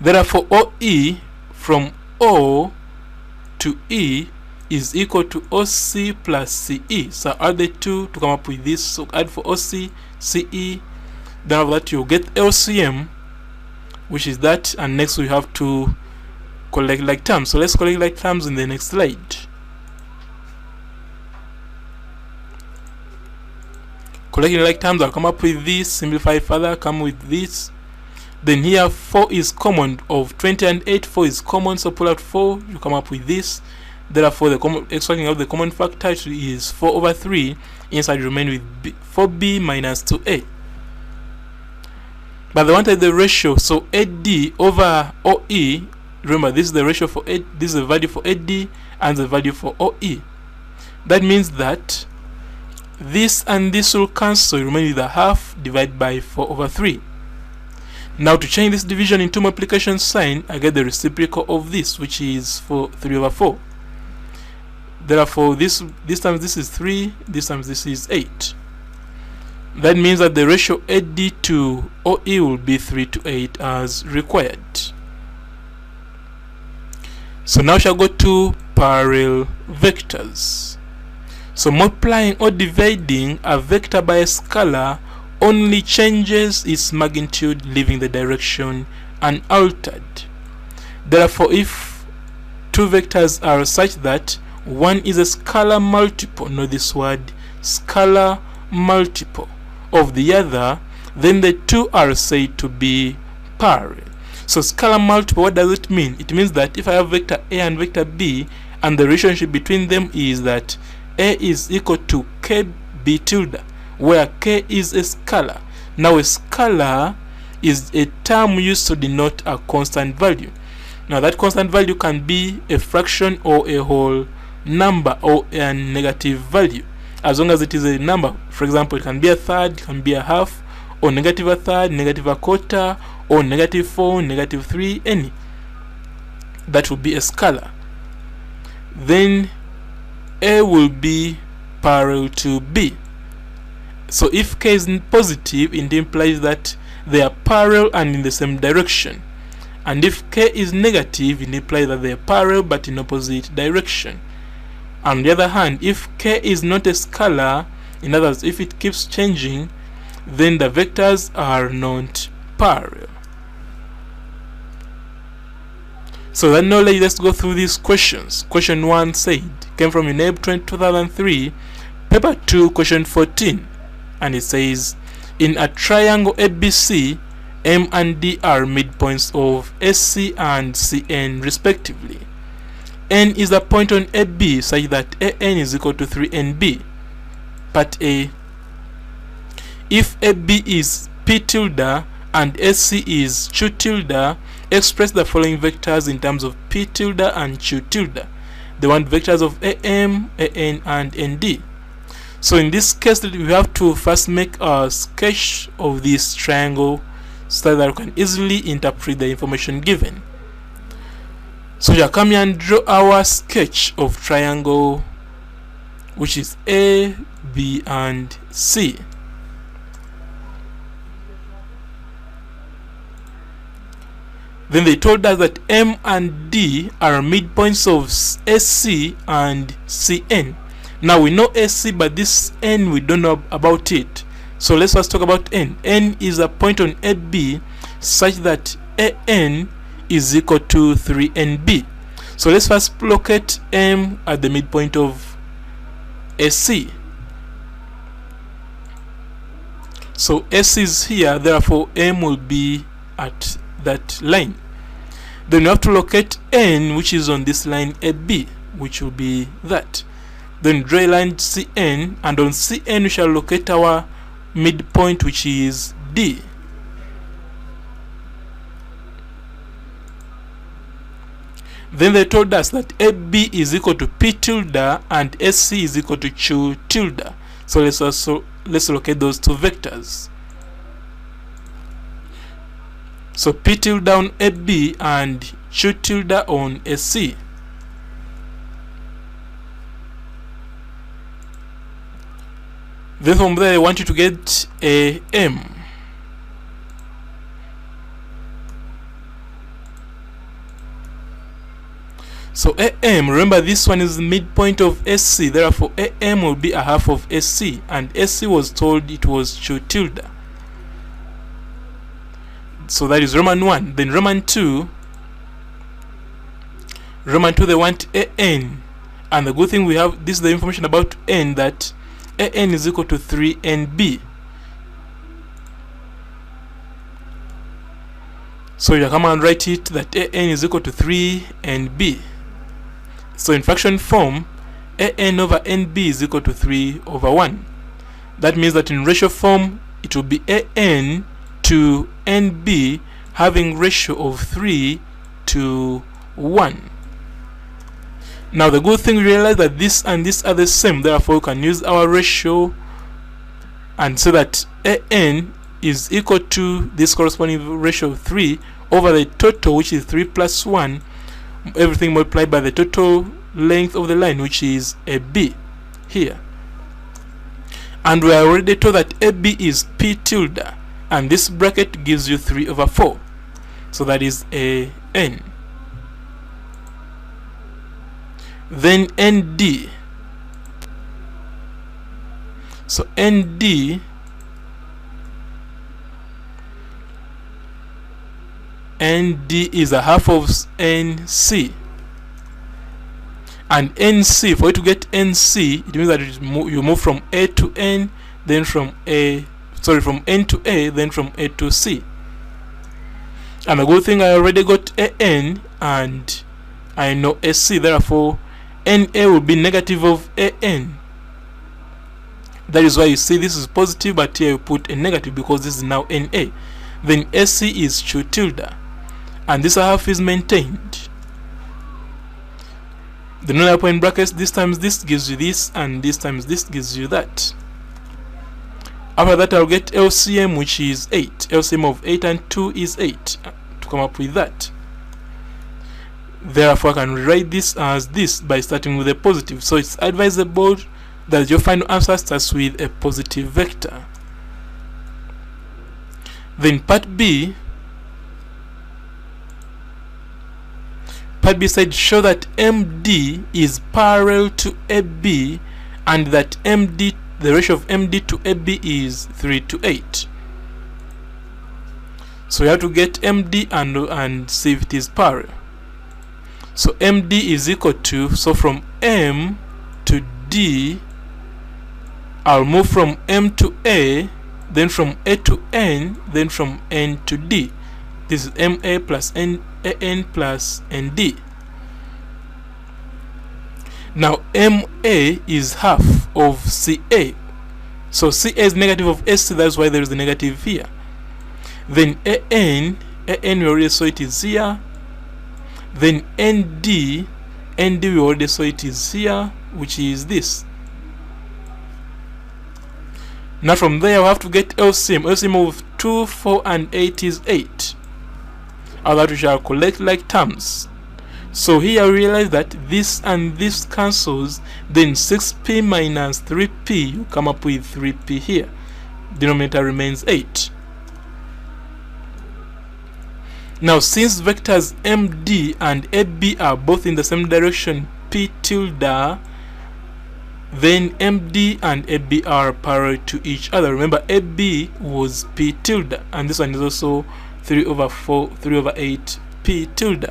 Therefore OE from O to E is equal to OC plus CE. So add the two to come up with this. So add for OC, CE. Then after that you get LCM, which is that, and next we have to collect like terms. So let's collect like terms in the next slide. Collecting like terms, I'll come up with this, simplify further, come with this. Then here 4 is common. Of 20 and 8, 4 is common, so pull out 4, you come up with this. Therefore the extracting out the common factor is 4 over 3. Inside remain with 4b minus 2a. But they wanted the ratio, so AD over OE. Remember, this is the ratio for AD, this is the value for AD and the value for OE. That means that this and this will cancel, remain with a half, divided by 4 over 3. Now to change this division into multiplication sign, I get the reciprocal of this, which is for 3 over 4. Therefore this times this is 3, this times this is 8. That means that the ratio AD to OE will be 3 to 8 as required. So now we shall go to parallel vectors. So multiplying or dividing a vector by a scalar only changes its magnitude, leaving the direction unaltered. Therefore, if two vectors are such that one is a scalar multiple, know this word, scalar multiple of the other, then the two are said to be parallel. So scalar multiple, what does it mean? It means that if I have vector A and vector B, and the relationship between them is that A is equal to KB tilde, where K is a scalar. Now a scalar is a term used to denote a constant value. Now that constant value can be a fraction or a whole number or a negative value, as long as it is a number. For example, it can be a third, it can be a half, or negative a third, negative a quarter, or negative 4, negative 3, any. That will be a scalar. Then A will be parallel to B. So if K is positive, it implies that they are parallel and in the same direction. And if K is negative, it implies that they are parallel but in opposite direction. On the other hand, if K is not a scalar, in other words, if it keeps changing, then the vectors are not parallel. So that knowledge, let's go through these questions. Question 1 said, came from UNEB 2003, paper 2, question 14. And it says, in a triangle ABC, M and D are midpoints of SC and CN respectively. N is a point on AB such that AN is equal to 3NB. Part A. If AB is P tilde and SC is Q tilde, express the following vectors in terms of P tilde and Q tilde. They want vectors of AM, AN, and ND. So in this case, we have to first make a sketch of this triangle so that we can easily interpret the information given. So we are coming and draw our sketch of triangle, which is A, B, and C. Then they told us that M and D are midpoints of SC and CN. Now we know SC, but this N we don't know about it. So let's first talk about N. N is a point on AB such that AN is equal to 3NB. So let's first locate M at the midpoint of SC. So S is here, therefore M will be at that line. Then we have to locate N, which is on this line AB, which will be that. Then draw a line CN, and on CN we shall locate our midpoint, which is D. Then they told us that AB is equal to P tilde and SC is equal to Q tilde. So let's locate those two vectors. So P tilde on AB and Q tilde on AC. Then from there I want you to get AM. So AM, remember this one is the midpoint of SC, therefore AM will be a half of SC, and SC was told it was Q tilde. So that is Roman 1. Then Roman 2, they want AN, and the good thing we have, this is the information about N, that AN is equal to 3NB. So you come and write it that AN is equal to 3NB. So in fraction form, AN over NB is equal to 3 over 1. That means that in ratio form, it will be AN to NB having ratio of 3 to 1. Now the good thing, we realize that this and this are the same, therefore we can use our ratio and say that AN is equal to this corresponding ratio of 3 over the total, which is 3 plus 1, everything multiplied by the total length of the line, which is AB here. And we are already told that AB is P tilde, and this bracket gives you 3 over 4. So that is AN. Then ND. So ND is a half of NC. And NC, for you to get NC, it means that you move from A to N, then from N to A, then from A to C. And the good thing, I already got AN and I know SC, therefore NA will be negative of AN. That is why you see this is positive, but here you put a negative because this is now NA. Then SC is Q tilde, and this half is maintained. The non point brackets, this times this gives you this, and this times this gives you that. After that, I'll get LCM, which is 8. LCM of 8 and 2 is 8, to come up with that. Therefore, I can rewrite this as this by starting with a positive. So it's advisable that your final answer starts with a positive vector. Then part B said show that MD is parallel to AB and that MD, the ratio of MD to AB is 3 to 8. So you have to get MD and see if it is parallel. So MD is equal to, so from M to D, I'll move from M to A, then from A to N, then from N to D. This is MA plus AN plus ND. Now MA is half of CA. So CA is negative of SC, that's why there is a negative here. Then AN we already saw it is here. Then ND we already saw it is here, which is this. Now from there, I have to get LCM. LCM of 2, 4, and 8 is 8. Or that we shall collect like terms. So here I realize that this and this cancels. Then 6p minus 3p, you come up with 3p here. Denominator remains 8. Now since vectors MD and AB are both in the same direction, P tilde, then MD and AB are parallel to each other. Remember, AB was P tilde, and this one is also 3 over 8 P tilde.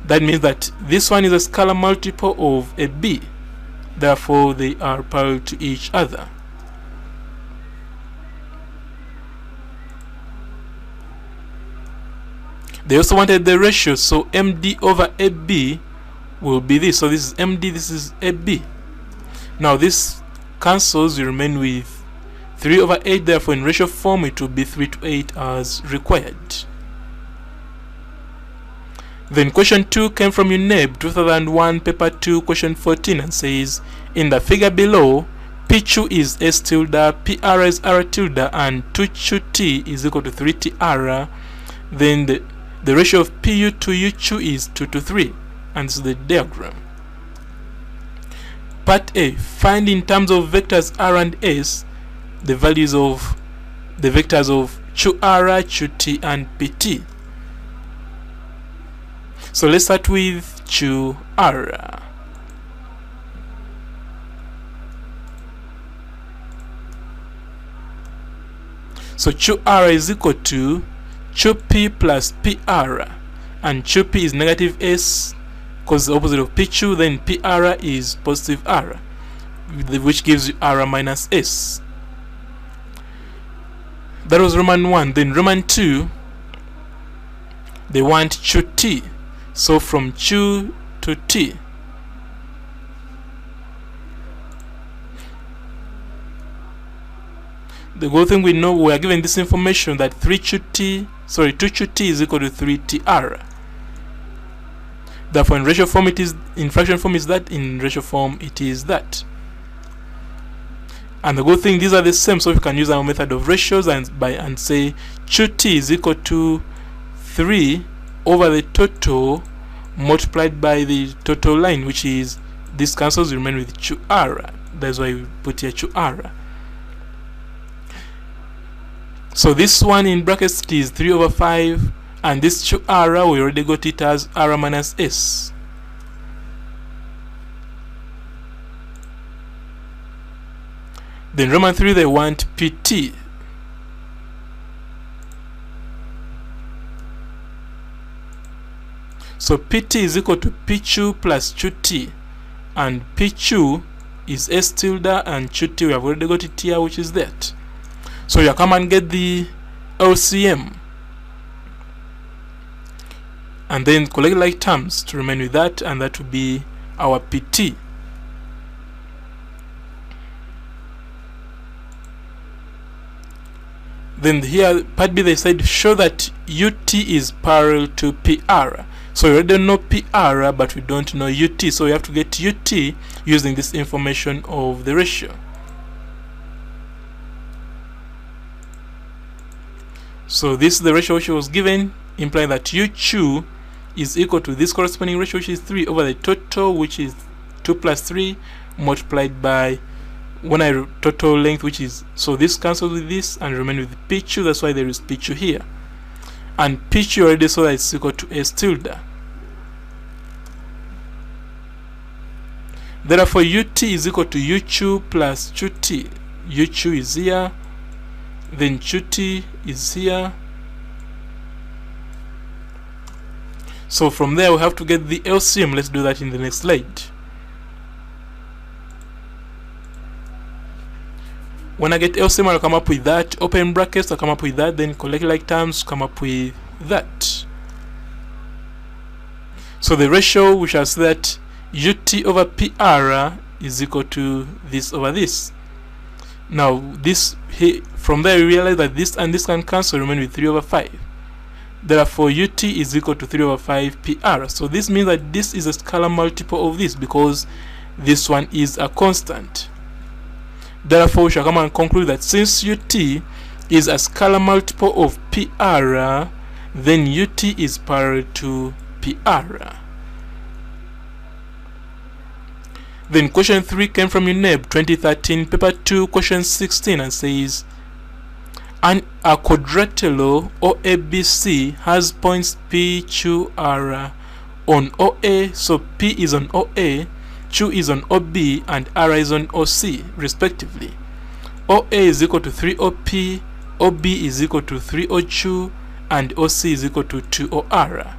That means that this one is a scalar multiple of AB. Therefore, they are parallel to each other. They also wanted the ratio, so MD over AB will be this. So this is MD, this is AB. Now this cancels, you remain with 3 over 8, therefore in ratio form it will be 3 to 8 as required. Then question 2 came from UNEB 2001 paper 2 question 14 and says, in the figure below, P2 is S tilde, PR is R tilde, and 2T is equal to 3TR. Then the ratio of PU to U2 is 2 to 3, and this is the diagram. Part A, find in terms of vectors R and S the values of the vectors of QR, QT, and PT. So let's start with QR. So QR is equal to QP plus PR, and QP is negative S because the opposite of P2, then PR is positive R, which gives you R minus S. That was Roman 1. Then Roman 2, they want QT. So from Q to T. The good thing we know, we are given this information that 2QT is equal to 3TR. Therefore in ratio form it is, in fraction form is that, in ratio form it is that. And the good thing, these are the same, so we can use our method of ratios and say QT is equal to 3 over the total multiplied by the total line, which is, this cancels, you remain with QR. That's why we put here QR. So this one in brackets is 3 over 5, and this QR, we already got it as R minus S. Then Roman 3, they want PT. So PT is equal to P2 plus QT, and P2 is S tilde, and QT, we have already got it here, which is that. So you come and get the LCM, and then collect like terms to remain with that, and that will be our PT. Then here, part B, they said show that UT is parallel to PR. So we already know PR, but we don't know UT. So we have to get UT using this information of the ratio. So this is the ratio which was given, implying that U2 is equal to this corresponding ratio, which is 3 over the total, which is 2 plus 3 multiplied by total length, which is, so this cancels with this and remain with P2. That's why there is P2 here, and P2 already saw that it's equal to S tilde. Therefore UT is equal to U2 plus QT. U2 is here, then QT is here. So from there we have to get the LCM. Let's do that in the next slide. When I get LCM, I'll come up with that, open brackets, I'll come up with that, then collect like terms, come up with that. So the ratio, we shall say that UT over PR is equal to this over this. Now this, from there we realize that this and this can cancel, remain with 3 over 5. Therefore UT is equal to 3 over 5 PR. So this means that this is a scalar multiple of this, because this one is a constant. Therefore we shall come and conclude that since UT is a scalar multiple of PR, then UT is parallel to PR. Then question 3 came from UNEB 2013, paper 2, question 16, and says a quadrilateral OABC has points P, Q, R on OA. So P is on OA, Q is on OB, and R is on OC respectively. OA is equal to 3OP, OB is equal to 3OQ, and OC is equal to 2OR.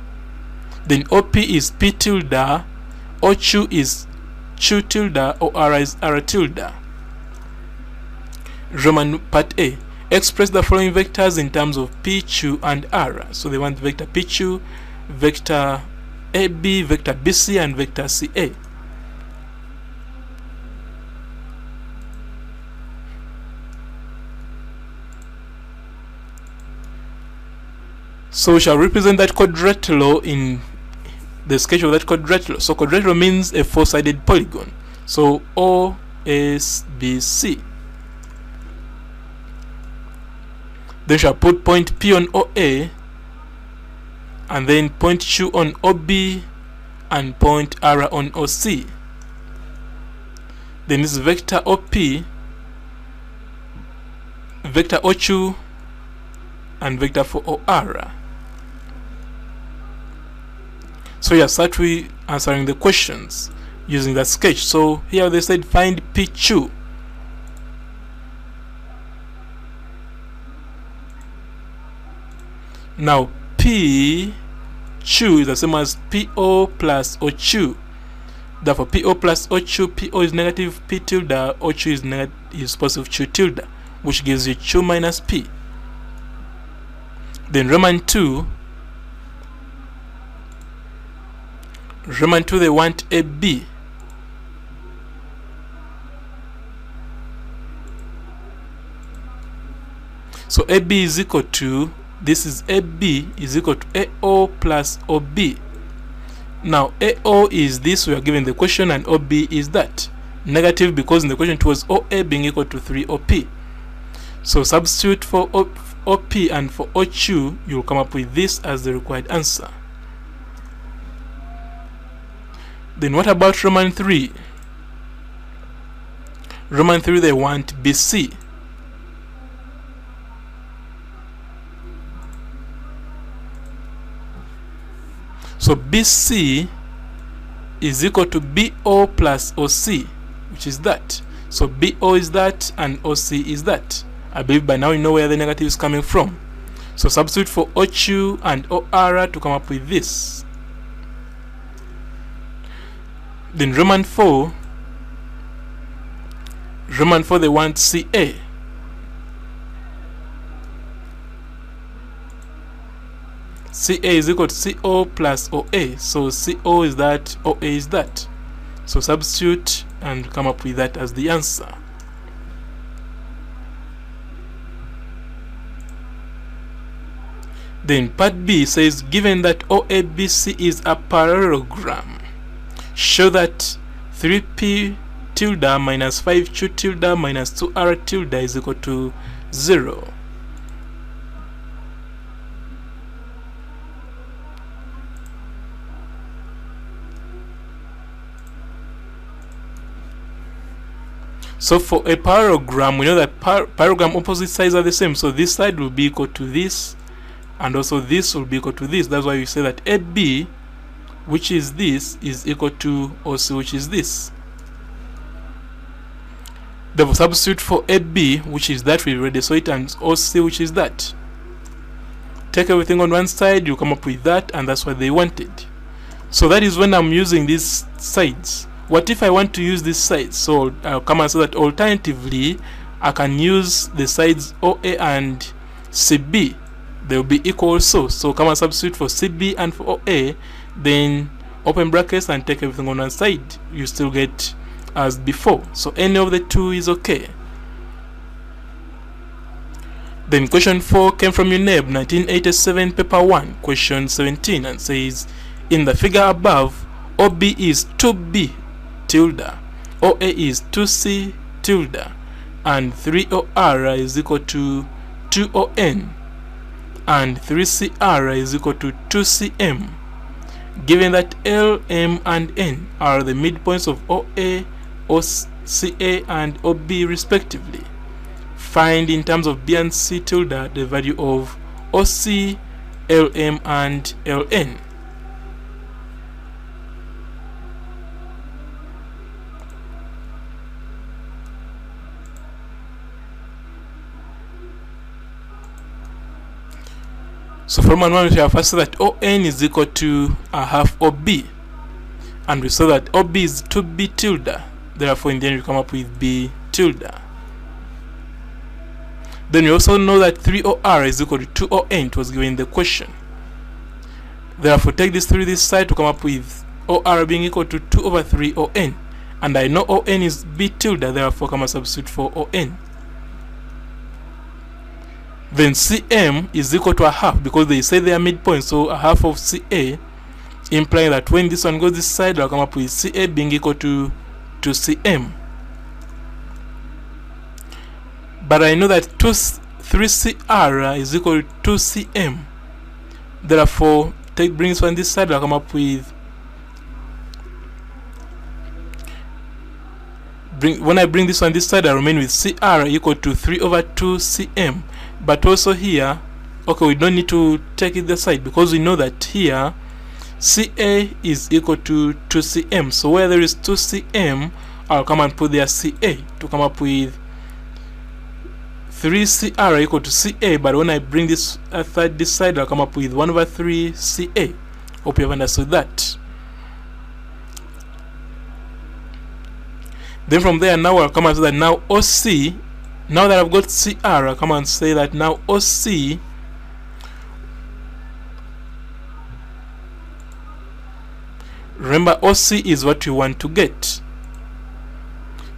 Then OP is P tilde, OQ is Q tilde, OR is R tilde. Roman part A. Express the following vectors in terms of P, Q, and R. So they want vector PQ, vector AB, vector BC, and vector CA. So we shall represent that quadrilateral in the sketch of that quadrilateral. So quadrilateral means a four-sided polygon. So O SBC. Then shall put point P on OA, and then point Q on OB, and point R on OC. Then this vector OP, vector OQ, and vector for OR. So here start we answering the questions using that sketch. So here they said find PQ. Now PQ is the same as PO plus OQ. Therefore PO plus OQ, PO is negative P tilde, OQ is positive Q tilde, which gives you Q minus P. Then Roman 2, they want AB. So AB is equal to, this is AB is equal to AO plus OB. Now AO is this we are given the question, and OB is that. Negative because in the question it was OA being equal to 3OP. So substitute for OP and for OQ, you will come up with this as the required answer. Then what about Roman 3? Roman 3 they want BC. So BC is equal to BO plus OC, which is that. So BO is that and OC is that. I believe by now you know where the negative is coming from. So substitute for OQ and OR to come up with this. Then Roman 4 they want CA. CA is equal to CO plus OA. So CO is that, OA is that. So substitute and come up with that as the answer. Then part B says given that OABC is a parallelogram, show that 3P tilde minus 5Q tilde minus 2R tilde is equal to 0. So for a parallelogram, we know that parallelogram opposite sides are the same. So this side will be equal to this, and also this will be equal to this. That's why we say that AB, which is this, is equal to OC, which is this. Therefore substitute for AB, which is that, we already saw it, and OC, which is that. Take everything on one side, you come up with that, and that's what they wanted. So that is when I'm using these sides. What if I want to use this side? So I'll come and say that alternatively I can use the sides OA and CB. They will be equal also. So come and substitute for CB and for OA, then open brackets and take everything on one side. You still get as before. So any of the two is okay. Then question 4 came from UNEB 1987 paper 1 question 17 and says in the figure above OB is 2B tilde, OA is 2C tilde, and 3OR is equal to 2ON, and 3CR is equal to 2CM. Given that L, M, and N are the midpoints of OA, OCA, and OB respectively, find in terms of B and C tilde the value of OC, LM, and LN. So from one we have first said that ON is equal to a half OB, and we saw that OB is 2B tilde, therefore in the end we come up with B tilde. Then we also know that 3OR is equal to 2ON, it was given in the question. Therefore take this 3 this side to come up with OR being equal to 2 over 3 ON, and I know ON is B tilde, therefore come and substitute for ON. Then CM is equal to a half because they say they are midpoint, so a half of CA, implying that when this one goes this side, I'll come up with CA being equal to CM. but I know that 3CR is equal to 2CM. Therefore, bring this one this side, I'll come up with when I bring this one this side, I remain with CR equal to 3 over 2 CM. But also here, okay, we don't need to take it the side because we know that here CA is equal to 2 CM. So where there is 2 CM, I'll come and put there CA to come up with 3 CR equal to CA. But when I bring this third this side, I'll come up with 1 over 3 CA. Hope you have understood that. Then from there, now I'll come and say that now OC, now that I've got CR, I'll come and say that now OC remember OC is what you want to get.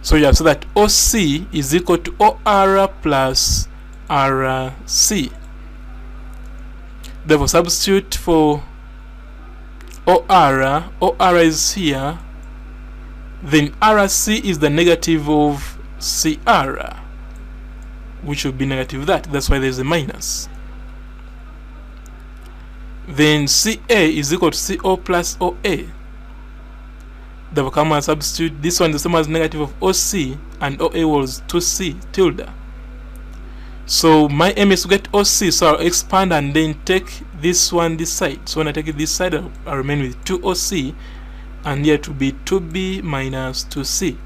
So you have said that OC is equal to OR plus RC. Therefore substitute for OR is here. Then RC is the negative of CR, which will be negative that. That's why there's a minus. Then CA is equal to CO plus OA. Therefore, come and substitute this one the same as negative of OC, and OA was 2C tilde. So my aim is to get OC, so I'll expand and then take this one this side. So when I take it this side, I'll remain with 2OC. And here to be 2b minus 2c.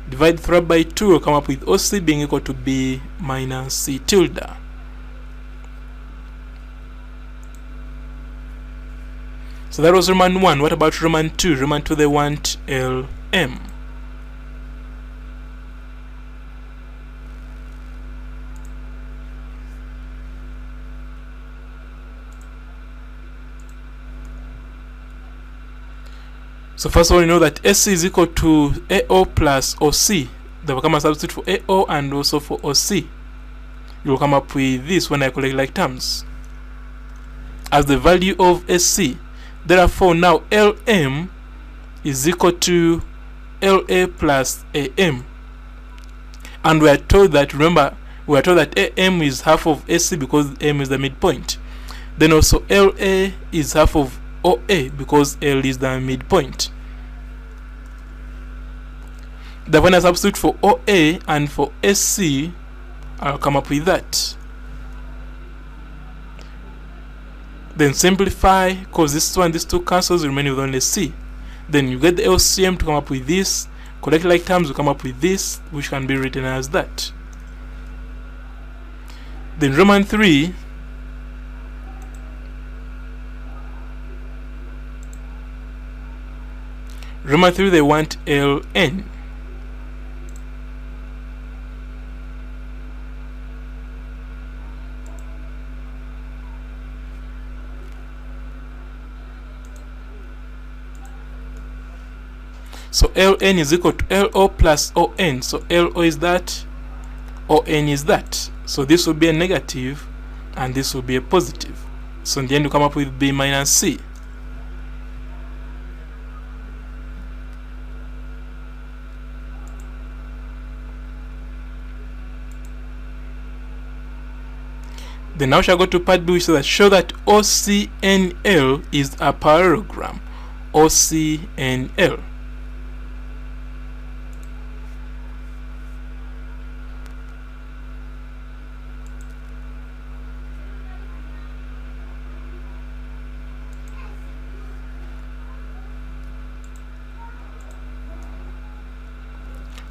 Divide 3 by 2 will come up with OC being equal to b minus c tilde. So that was Roman 1. What about Roman 2? Roman 2, they want LM. So first of all, you know that SC is equal to AO plus OC. They will come and substitute for AO and also for OC. You will come up with this when I collect like terms as the value of SC. Therefore, now LM is equal to LA plus AM. And we are told that, remember, we are told that AM is half of SC because M is the midpoint. Then also LA is half of OA because L is the midpoint. Then when I substitute for OA and for SC, I'll come up with that. Then simplify, because this one, these two cancels, remain with only C. Then you get the LCM to come up with this. Collect like terms will come up with this, which can be written as that. Then Roman 3. Roman 3, they want LN. So LN is equal to LO plus ON. So LO is that, ON is that. So this will be a negative and this will be a positive. So in the end you come up with B minus C. Then now shall go to part B, which says that show that OCNL is a parallelogram. OCNL.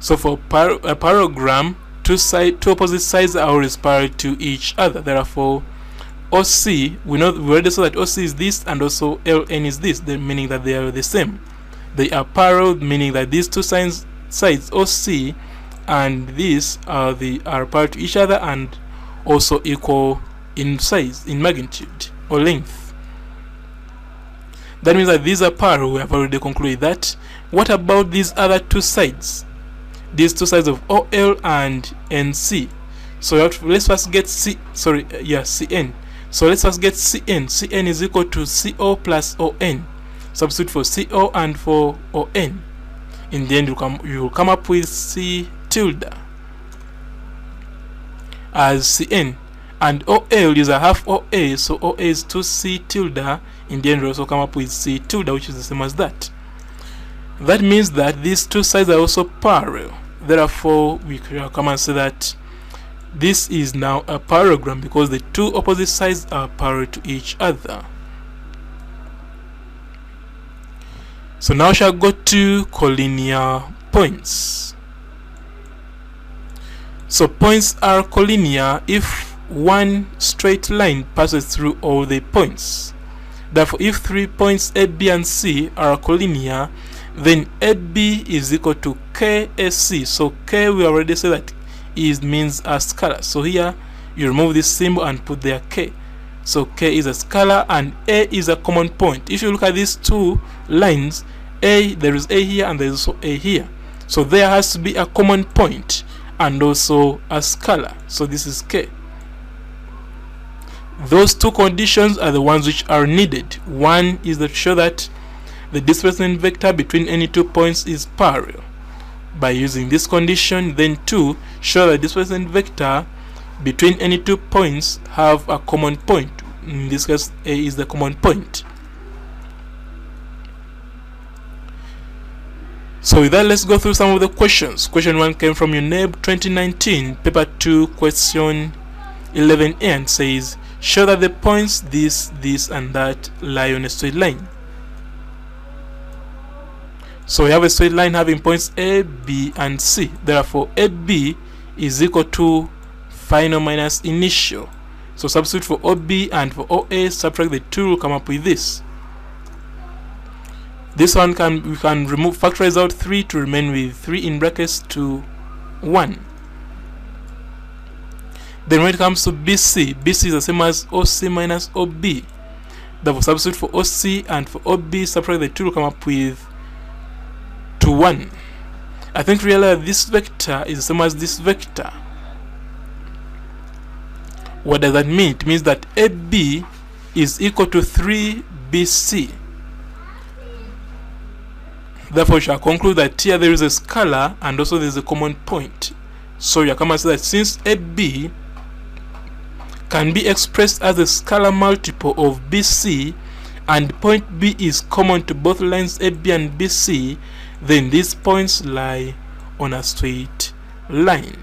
So for a parallelogram, two opposite sides are always parallel to each other. Therefore, OC, we already saw that OC is this and also LN is this, meaning that they are the same. They are parallel, meaning that these two sides OC and this are parallel to each other and also equal in size, in magnitude or length. That means that these are parallel. We have already concluded that. What about these other two sides? These two sides of OL and NC. So let's first get CN. So let's first get CN. CN is equal to CO plus ON. Substitute for CO and for ON. In the end, you will come up with C tilde. as Cn, and OL is a half OA, so OA is 2C tilde. In the end, we also come up with C tilde, which is the same as that. That means that these two sides are also parallel. Therefore, we can come and say that this is now a parallelogram because the two opposite sides are parallel to each other. So now we shall go to collinear points. So points are collinear if one straight line passes through all the points. Therefore, if 3 points A, B, and C are collinear, then AB is equal to KSC. So K, we already said that means a scalar. So here you remove this symbol and put there K. So K is a scalar and A is a common point. If you look at these two lines, A, there is A here and there is also A here. So there has to be a common point and also a scalar. So this is K. Those two conditions are the ones which are needed. One is to show that the displacement vector between any 2 points is parallel. By using this condition, then 2, show that displacement vector between any 2 points have a common point. In this case, A is the common point. So with that, let's go through some of the questions. Question 1 came from UNEB 2019, paper 2, question 11A, and says, show that the points this, and that lie on a straight line. So we have a straight line having points A, B, and C. Therefore, AB is equal to final minus initial. So substitute for OB and for OA, subtract the 2, will come up with this. This one we can remove, factorize out 3 to remain with 3 in brackets to 1. Then when it comes to BC, BC is the same as OC minus OB. Therefore, substitute for OC and for OB, subtract the 2, will come up with 1. I think really this vector is the same as this vector. What does that mean? It means that AB is equal to 3BC. Therefore, we shall conclude that here there is a scalar and also there is a common point. So you come and say that since AB can be expressed as a scalar multiple of BC and point B is common to both lines AB and BC, then these points lie on a straight line.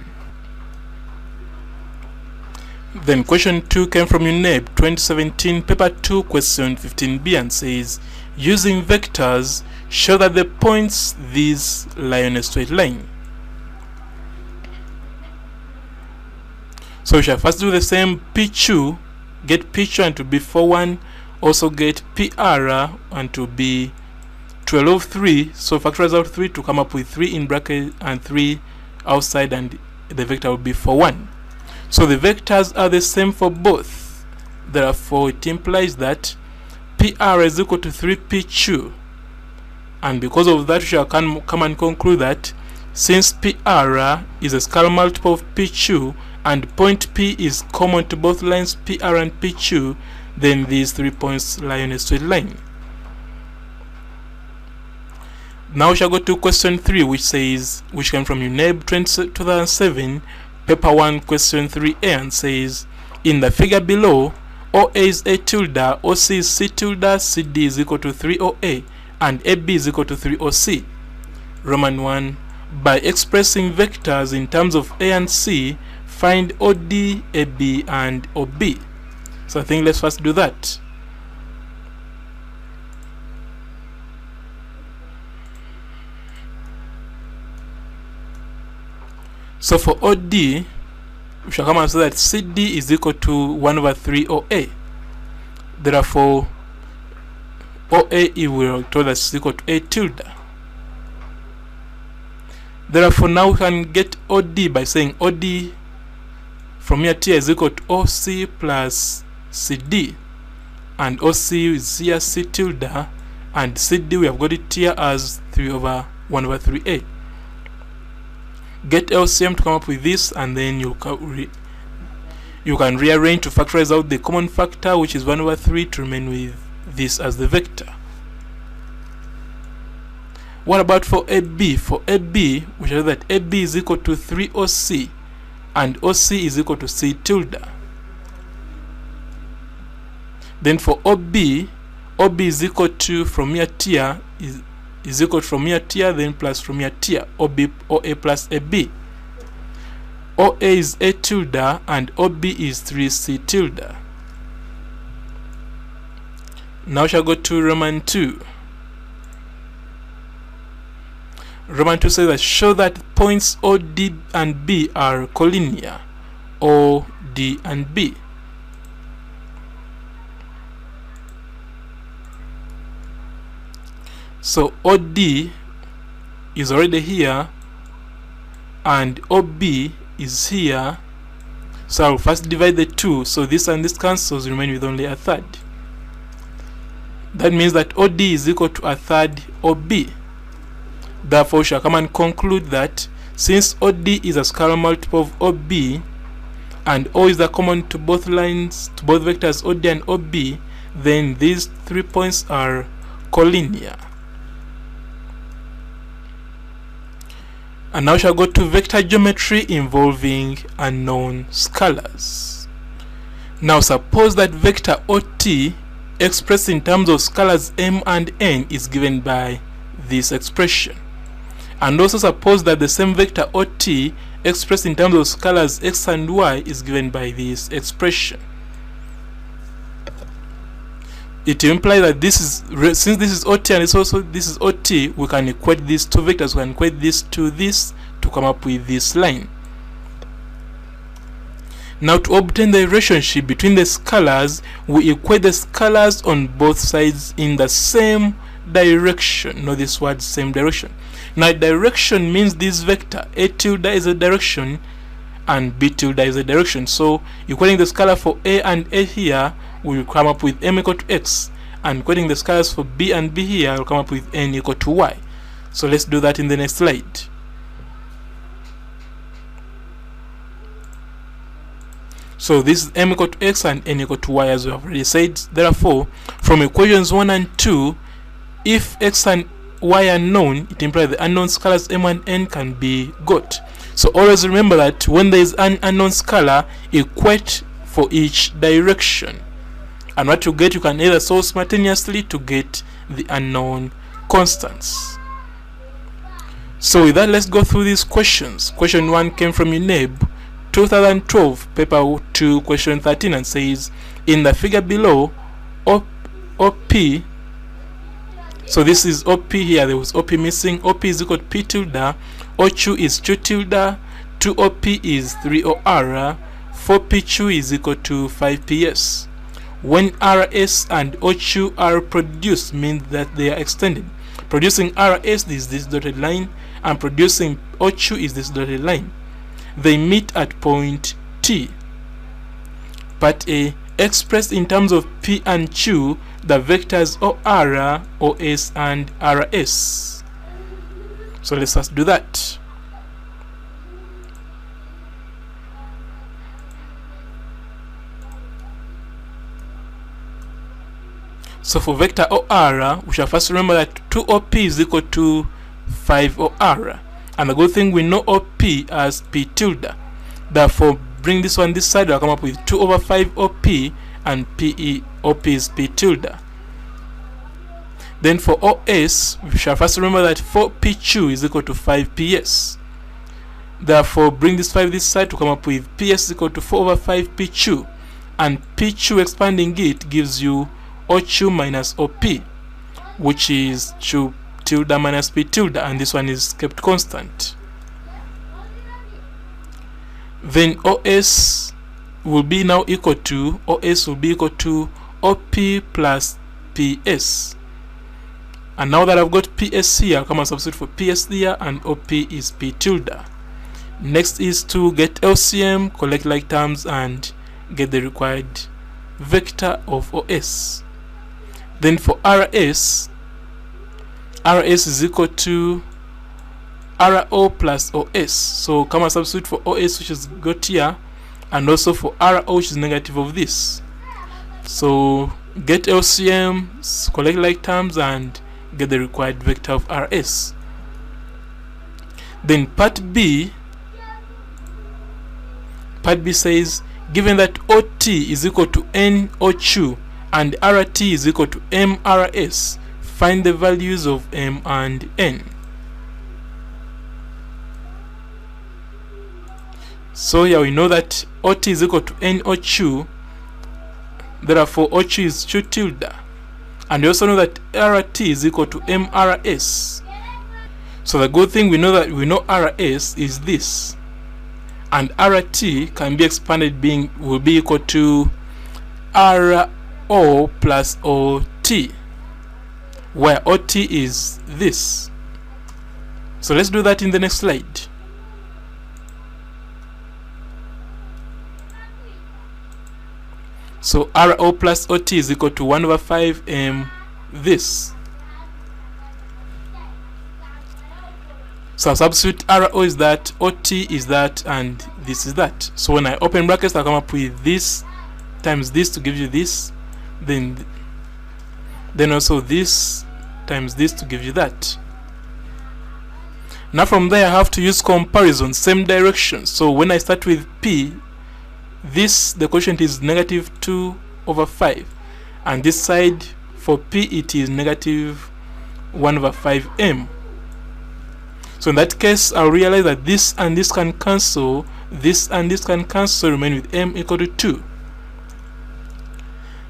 Then question 2 came from UNEB 2017, paper 2, question 15B, and says, using vectors, show that the points these lie on a straight line. So we shall first do the same P2, get P2 and to be 4-1, also get PR and to be 12 of 3, so factorize out 3 to come up with 3 in bracket and 3 outside, and the vector will be 4-1. So the vectors are the same for both. Therefore, it implies that PR is equal to 3P2. And because of that, we shall come and conclude that since PR is a scalar multiple of P2 and point P is common to both lines PR and P2, then these 3 points lie on a straight line. Now we shall go to question 3, which came from UNEB 2007, paper 1, question 3A, and says, in the figure below, OA is A tilde, OC is C tilde, CD is equal to 3OA, and AB is equal to 3OC. Roman 1, by expressing vectors in terms of A and C, find OD, AB, and OB. So I think let's first do that. So for OD, we shall come and say that CD is equal to 1 over 3 OA. Therefore, OA will tell us is equal to A tilde. Therefore, now we can get OD by saying OD from here T is equal to OC plus CD. And OC is here C tilde, and CD we have got it here as 3 over 1 over 3A. Get LCM to come up with this, and then you can rearrange to factorize out the common factor, which is 1 over 3, to remain with this as the vector. What about for AB? For AB, we show that AB is equal to 3OC and OC is equal to C tilde. Then for OB is equal to from here tier is equal to from here tier then plus from here tier OA plus AB. OA is A tilde and OB is 3C tilde. Now we shall go to Roman 2. Roman 2 says that show that points OD and B are collinear. OD and B. So OD is already here and OB is here. So I'll first divide the two, so this and this cancels, remain with only a third. That means that OD is equal to a third OB. Therefore, we shall come and conclude that since OD is a scalar multiple of OB and O is the common to both lines, to both vectors OD and OB, then these 3 points are collinear. And now we shall go to vector geometry involving unknown scalars. Now suppose that vector OT expressed in terms of scalars m and n is given by this expression. And also suppose that the same vector OT expressed in terms of scalars x and y is given by this expression. It implies that this is, since this is OT and it's also this is OT, we can equate these two vectors, we can equate this to this to come up with this line. Now to obtain the relationship between the scalars, we equate the scalars on both sides in the same direction. Know this word, same direction. Now direction means this vector A tilde is a direction and B tilde is a direction. So equating the scalar for A and A here, we will come up with m equal to x, and equating the scalars for B and B here, we'll come up with n equal to y. So let's do that in the next slide. So this is m equal to x and n equal to y, as we have already said. Therefore, from equations 1 and 2, if x and y are known, it implies the unknown scalars m and n can be got. So always remember that when there is an unknown scalar, equate for each direction. And what you get, you can either solve simultaneously to get the unknown constants. So with that, let's go through these questions. Question 1 came from UNEB 2012, paper 2, question 13, and says, in the figure below, OP, so this is OP here, there was OP missing, OP is equal to P tilde, OQ is 2 tilde, 2OP is 3OR, 4PQ is equal to 5PS. When RS and OQ are produced, means that they are extended. Producing RS is this dotted line, and producing OQ is this dotted line. They meet at point T. Part A, expressed in terms of P and Q, the vectors OR, OS, and RS. So let's first do that. So for vector OR, we shall first remember that 2OP is equal to 5OR. And the good thing, we know OP as P tilde. Therefore, bring this one this side, we'll come up with 2 over 5 OP, and OP is P tilde. Then for OS, we shall first remember that 4PQ is equal to 5PS. Therefore, bring this 5 this side to come up with PS is equal to 4 over 5 PQ. And PQ expanding it gives you OQ minus OP, which is Q tilde minus P tilde, and this one is kept constant. Then OS will be now equal to, OP plus PS. And now that I've got PS here, I'll come and substitute for PS here, and OP is P tilde. Next is to get LCM, collect like terms, and get the required vector of OS. Then for RS is equal to RO plus OS. So come and substitute for OS, which is got here, and also for RO, which is negative of this. So get LCM, collect like terms, and get the required vector of RS. Then part B, Part B says, given that OT is equal to NOQ and RT is equal to MRS, find the values of M and N. So here we know that OT is equal to NOQ, therefore OQ is Q tilde. And we also know that RT is equal to MRS. So the good thing, we know RS is this. And RT can be expanded, will be equal to RO plus OT, where OT is this. So let's do that in the next slide. So RO plus OT is equal to 1 over 5 M this. So substitute RO is that, OT is that, and this is that. So when I open brackets, I'll come up with this times this to give you this, then also this times this to give you that. Now from there I have to use comparison, same direction. So when I start with P, the quotient is negative 2 over 5, and this side for P it is negative 1 over 5M. So in that case, I'll realize that this and this can cancel, this and this can cancel, remain with M equal to 2.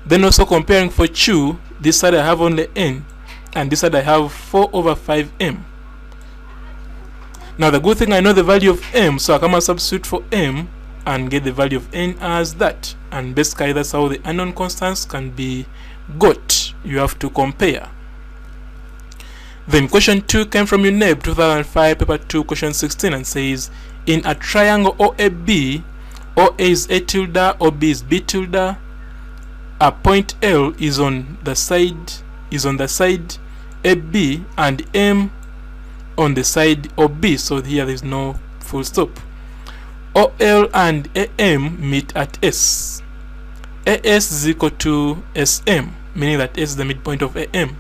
Then also comparing for Q, this side I have only N, and this side I have 4 over 5M. Now the good thing, I know the value of M, so I come and substitute for M and get the value of N as that. And basically that's how the unknown constants can be got. You have to compare. Then question 2 came from UNEB 2005 paper 2 question 16 and says, in a triangle OAB, OA is A tilde, OB is B tilde, a point L is on the side AB and M on the side OB. So here there is no full stop. OL and AM meet at S. AS is equal to SM, meaning that S is the midpoint of AM.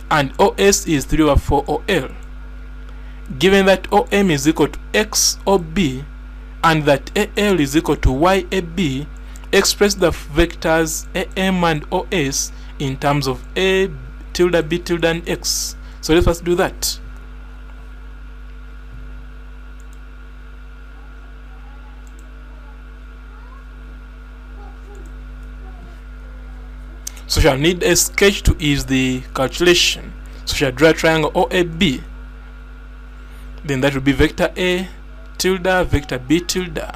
And OS is 3 over 4 OL. Given that OM is equal to XOB and that AL is equal to YAB, express the vectors AM and OS in terms of A tilde, B tilde, and X. So let's first do that. So shall need a sketch to ease the calculation. So shall draw a triangle OAB. Then that will be vector A tilde, vector B tilde.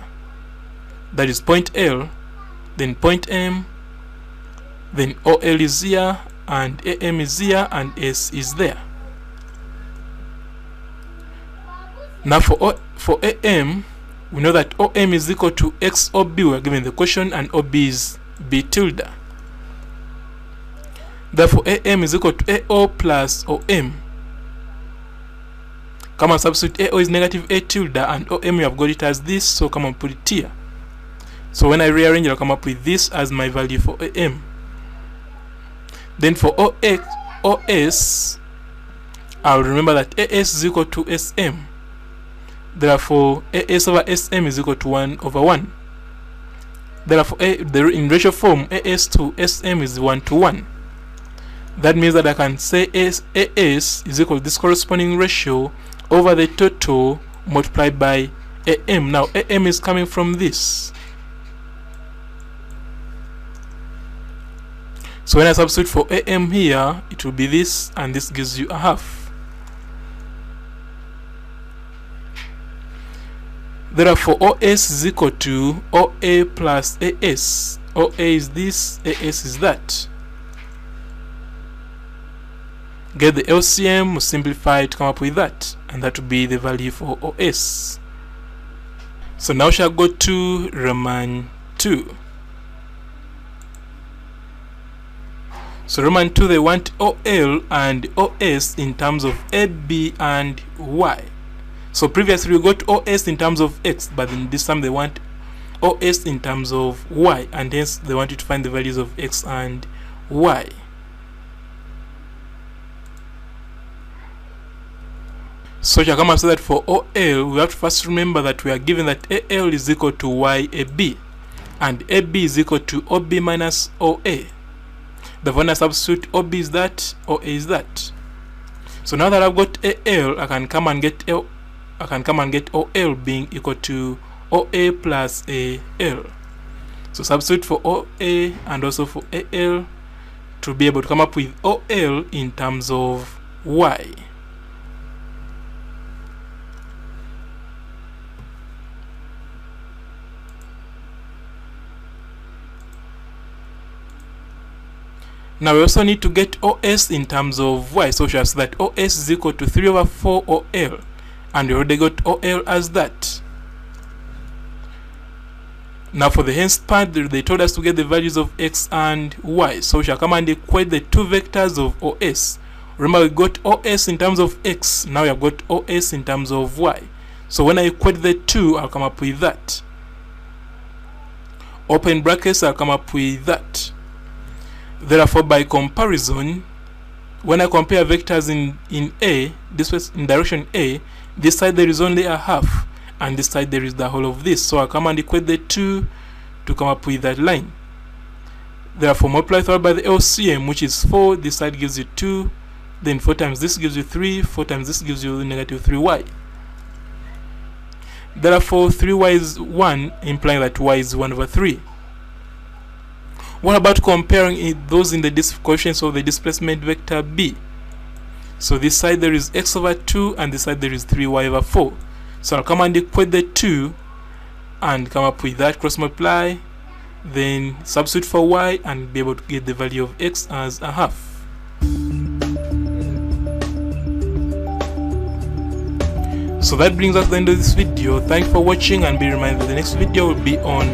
That is point L, then point M, then OL is here, and AM is here, and S is there. Now for AM, we know that OM is equal to XOB. We are given the question, and OB is B tilde. Therefore, AM is equal to AO plus OM. Come and substitute AO is negative A tilde, and OM we have got it as this, so come and put it here. So when I rearrange, I'll come up with this as my value for AM. Then for OS, I'll remember that AS is equal to SM. Therefore, AS over SM is equal to 1 over 1. Therefore, in ratio form, AS to SM is 1 to 1. That means that I can say AS is equal to this corresponding ratio over the total multiplied by AM. Now AM is coming from this. So when I substitute for AM here, it will be this, and this gives you a half. Therefore, OS is equal to OA plus AS. OA is this, AS is that. Get the LCM, simplify to come up with that, and that will be the value for OS. So now shall go to Roman 2. So Roman 2, they want OL and OS in terms of AB and Y. So previously we got OS in terms of X, but in this time they want OS in terms of Y, and hence they want you to find the values of X and Y. So shall come and say that for OL, we have to first remember that we are given that AL is equal to YAB, and AB is equal to OB minus OA. The when I substitute OB is that, OA is that. So now that I've got AL, I can come and get OL being equal to OA plus AL. So substitute for OA and also for AL to be able to come up with OL in terms of Y. Now we also need to get OS in terms of Y, so just that OS is equal to 3 over 4 OL, and we already got OL as that. Now for the hence part, they told us to get the values of X and Y, so we shall come and equate the two vectors of OS. Remember, we got OS in terms of X, now we have got OS in terms of Y. So when I equate the two, I'll come up with that. Open brackets, I'll come up with that. Therefore, by comparison, when I compare vectors in A, this was in direction A, this side there is only a half, and this side there is the whole of this. So I'll come and equate the two to come up with that line. Therefore, multiply through by the LCM, which is 4, this side gives you 2, then 4 times this gives you 3, 4 times this gives you negative 3y. Therefore, 3y is 1, implying that y is 1 over 3. What about comparing those in the coefficients of the displacement vector B? So this side there is x over 2 and this side there is 3y over 4. So I'll come and equate the two and come up with that, cross multiply, then substitute for y and be able to get the value of x as a half. So that brings us to the end of this video. Thanks for watching, and be reminded that the next video will be on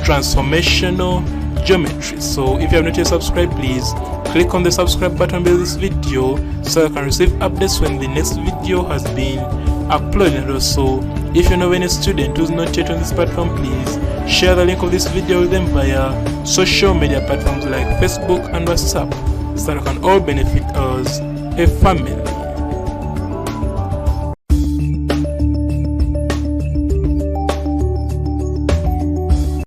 transformational geometry. So if you have not yet subscribed, please click on the subscribe button below this video so you can receive updates when the next video has been uploaded. And also, if you know any student who's not yet on this platform, please share the link of this video with them via social media platforms like Facebook and WhatsApp so that we can all benefit as a family.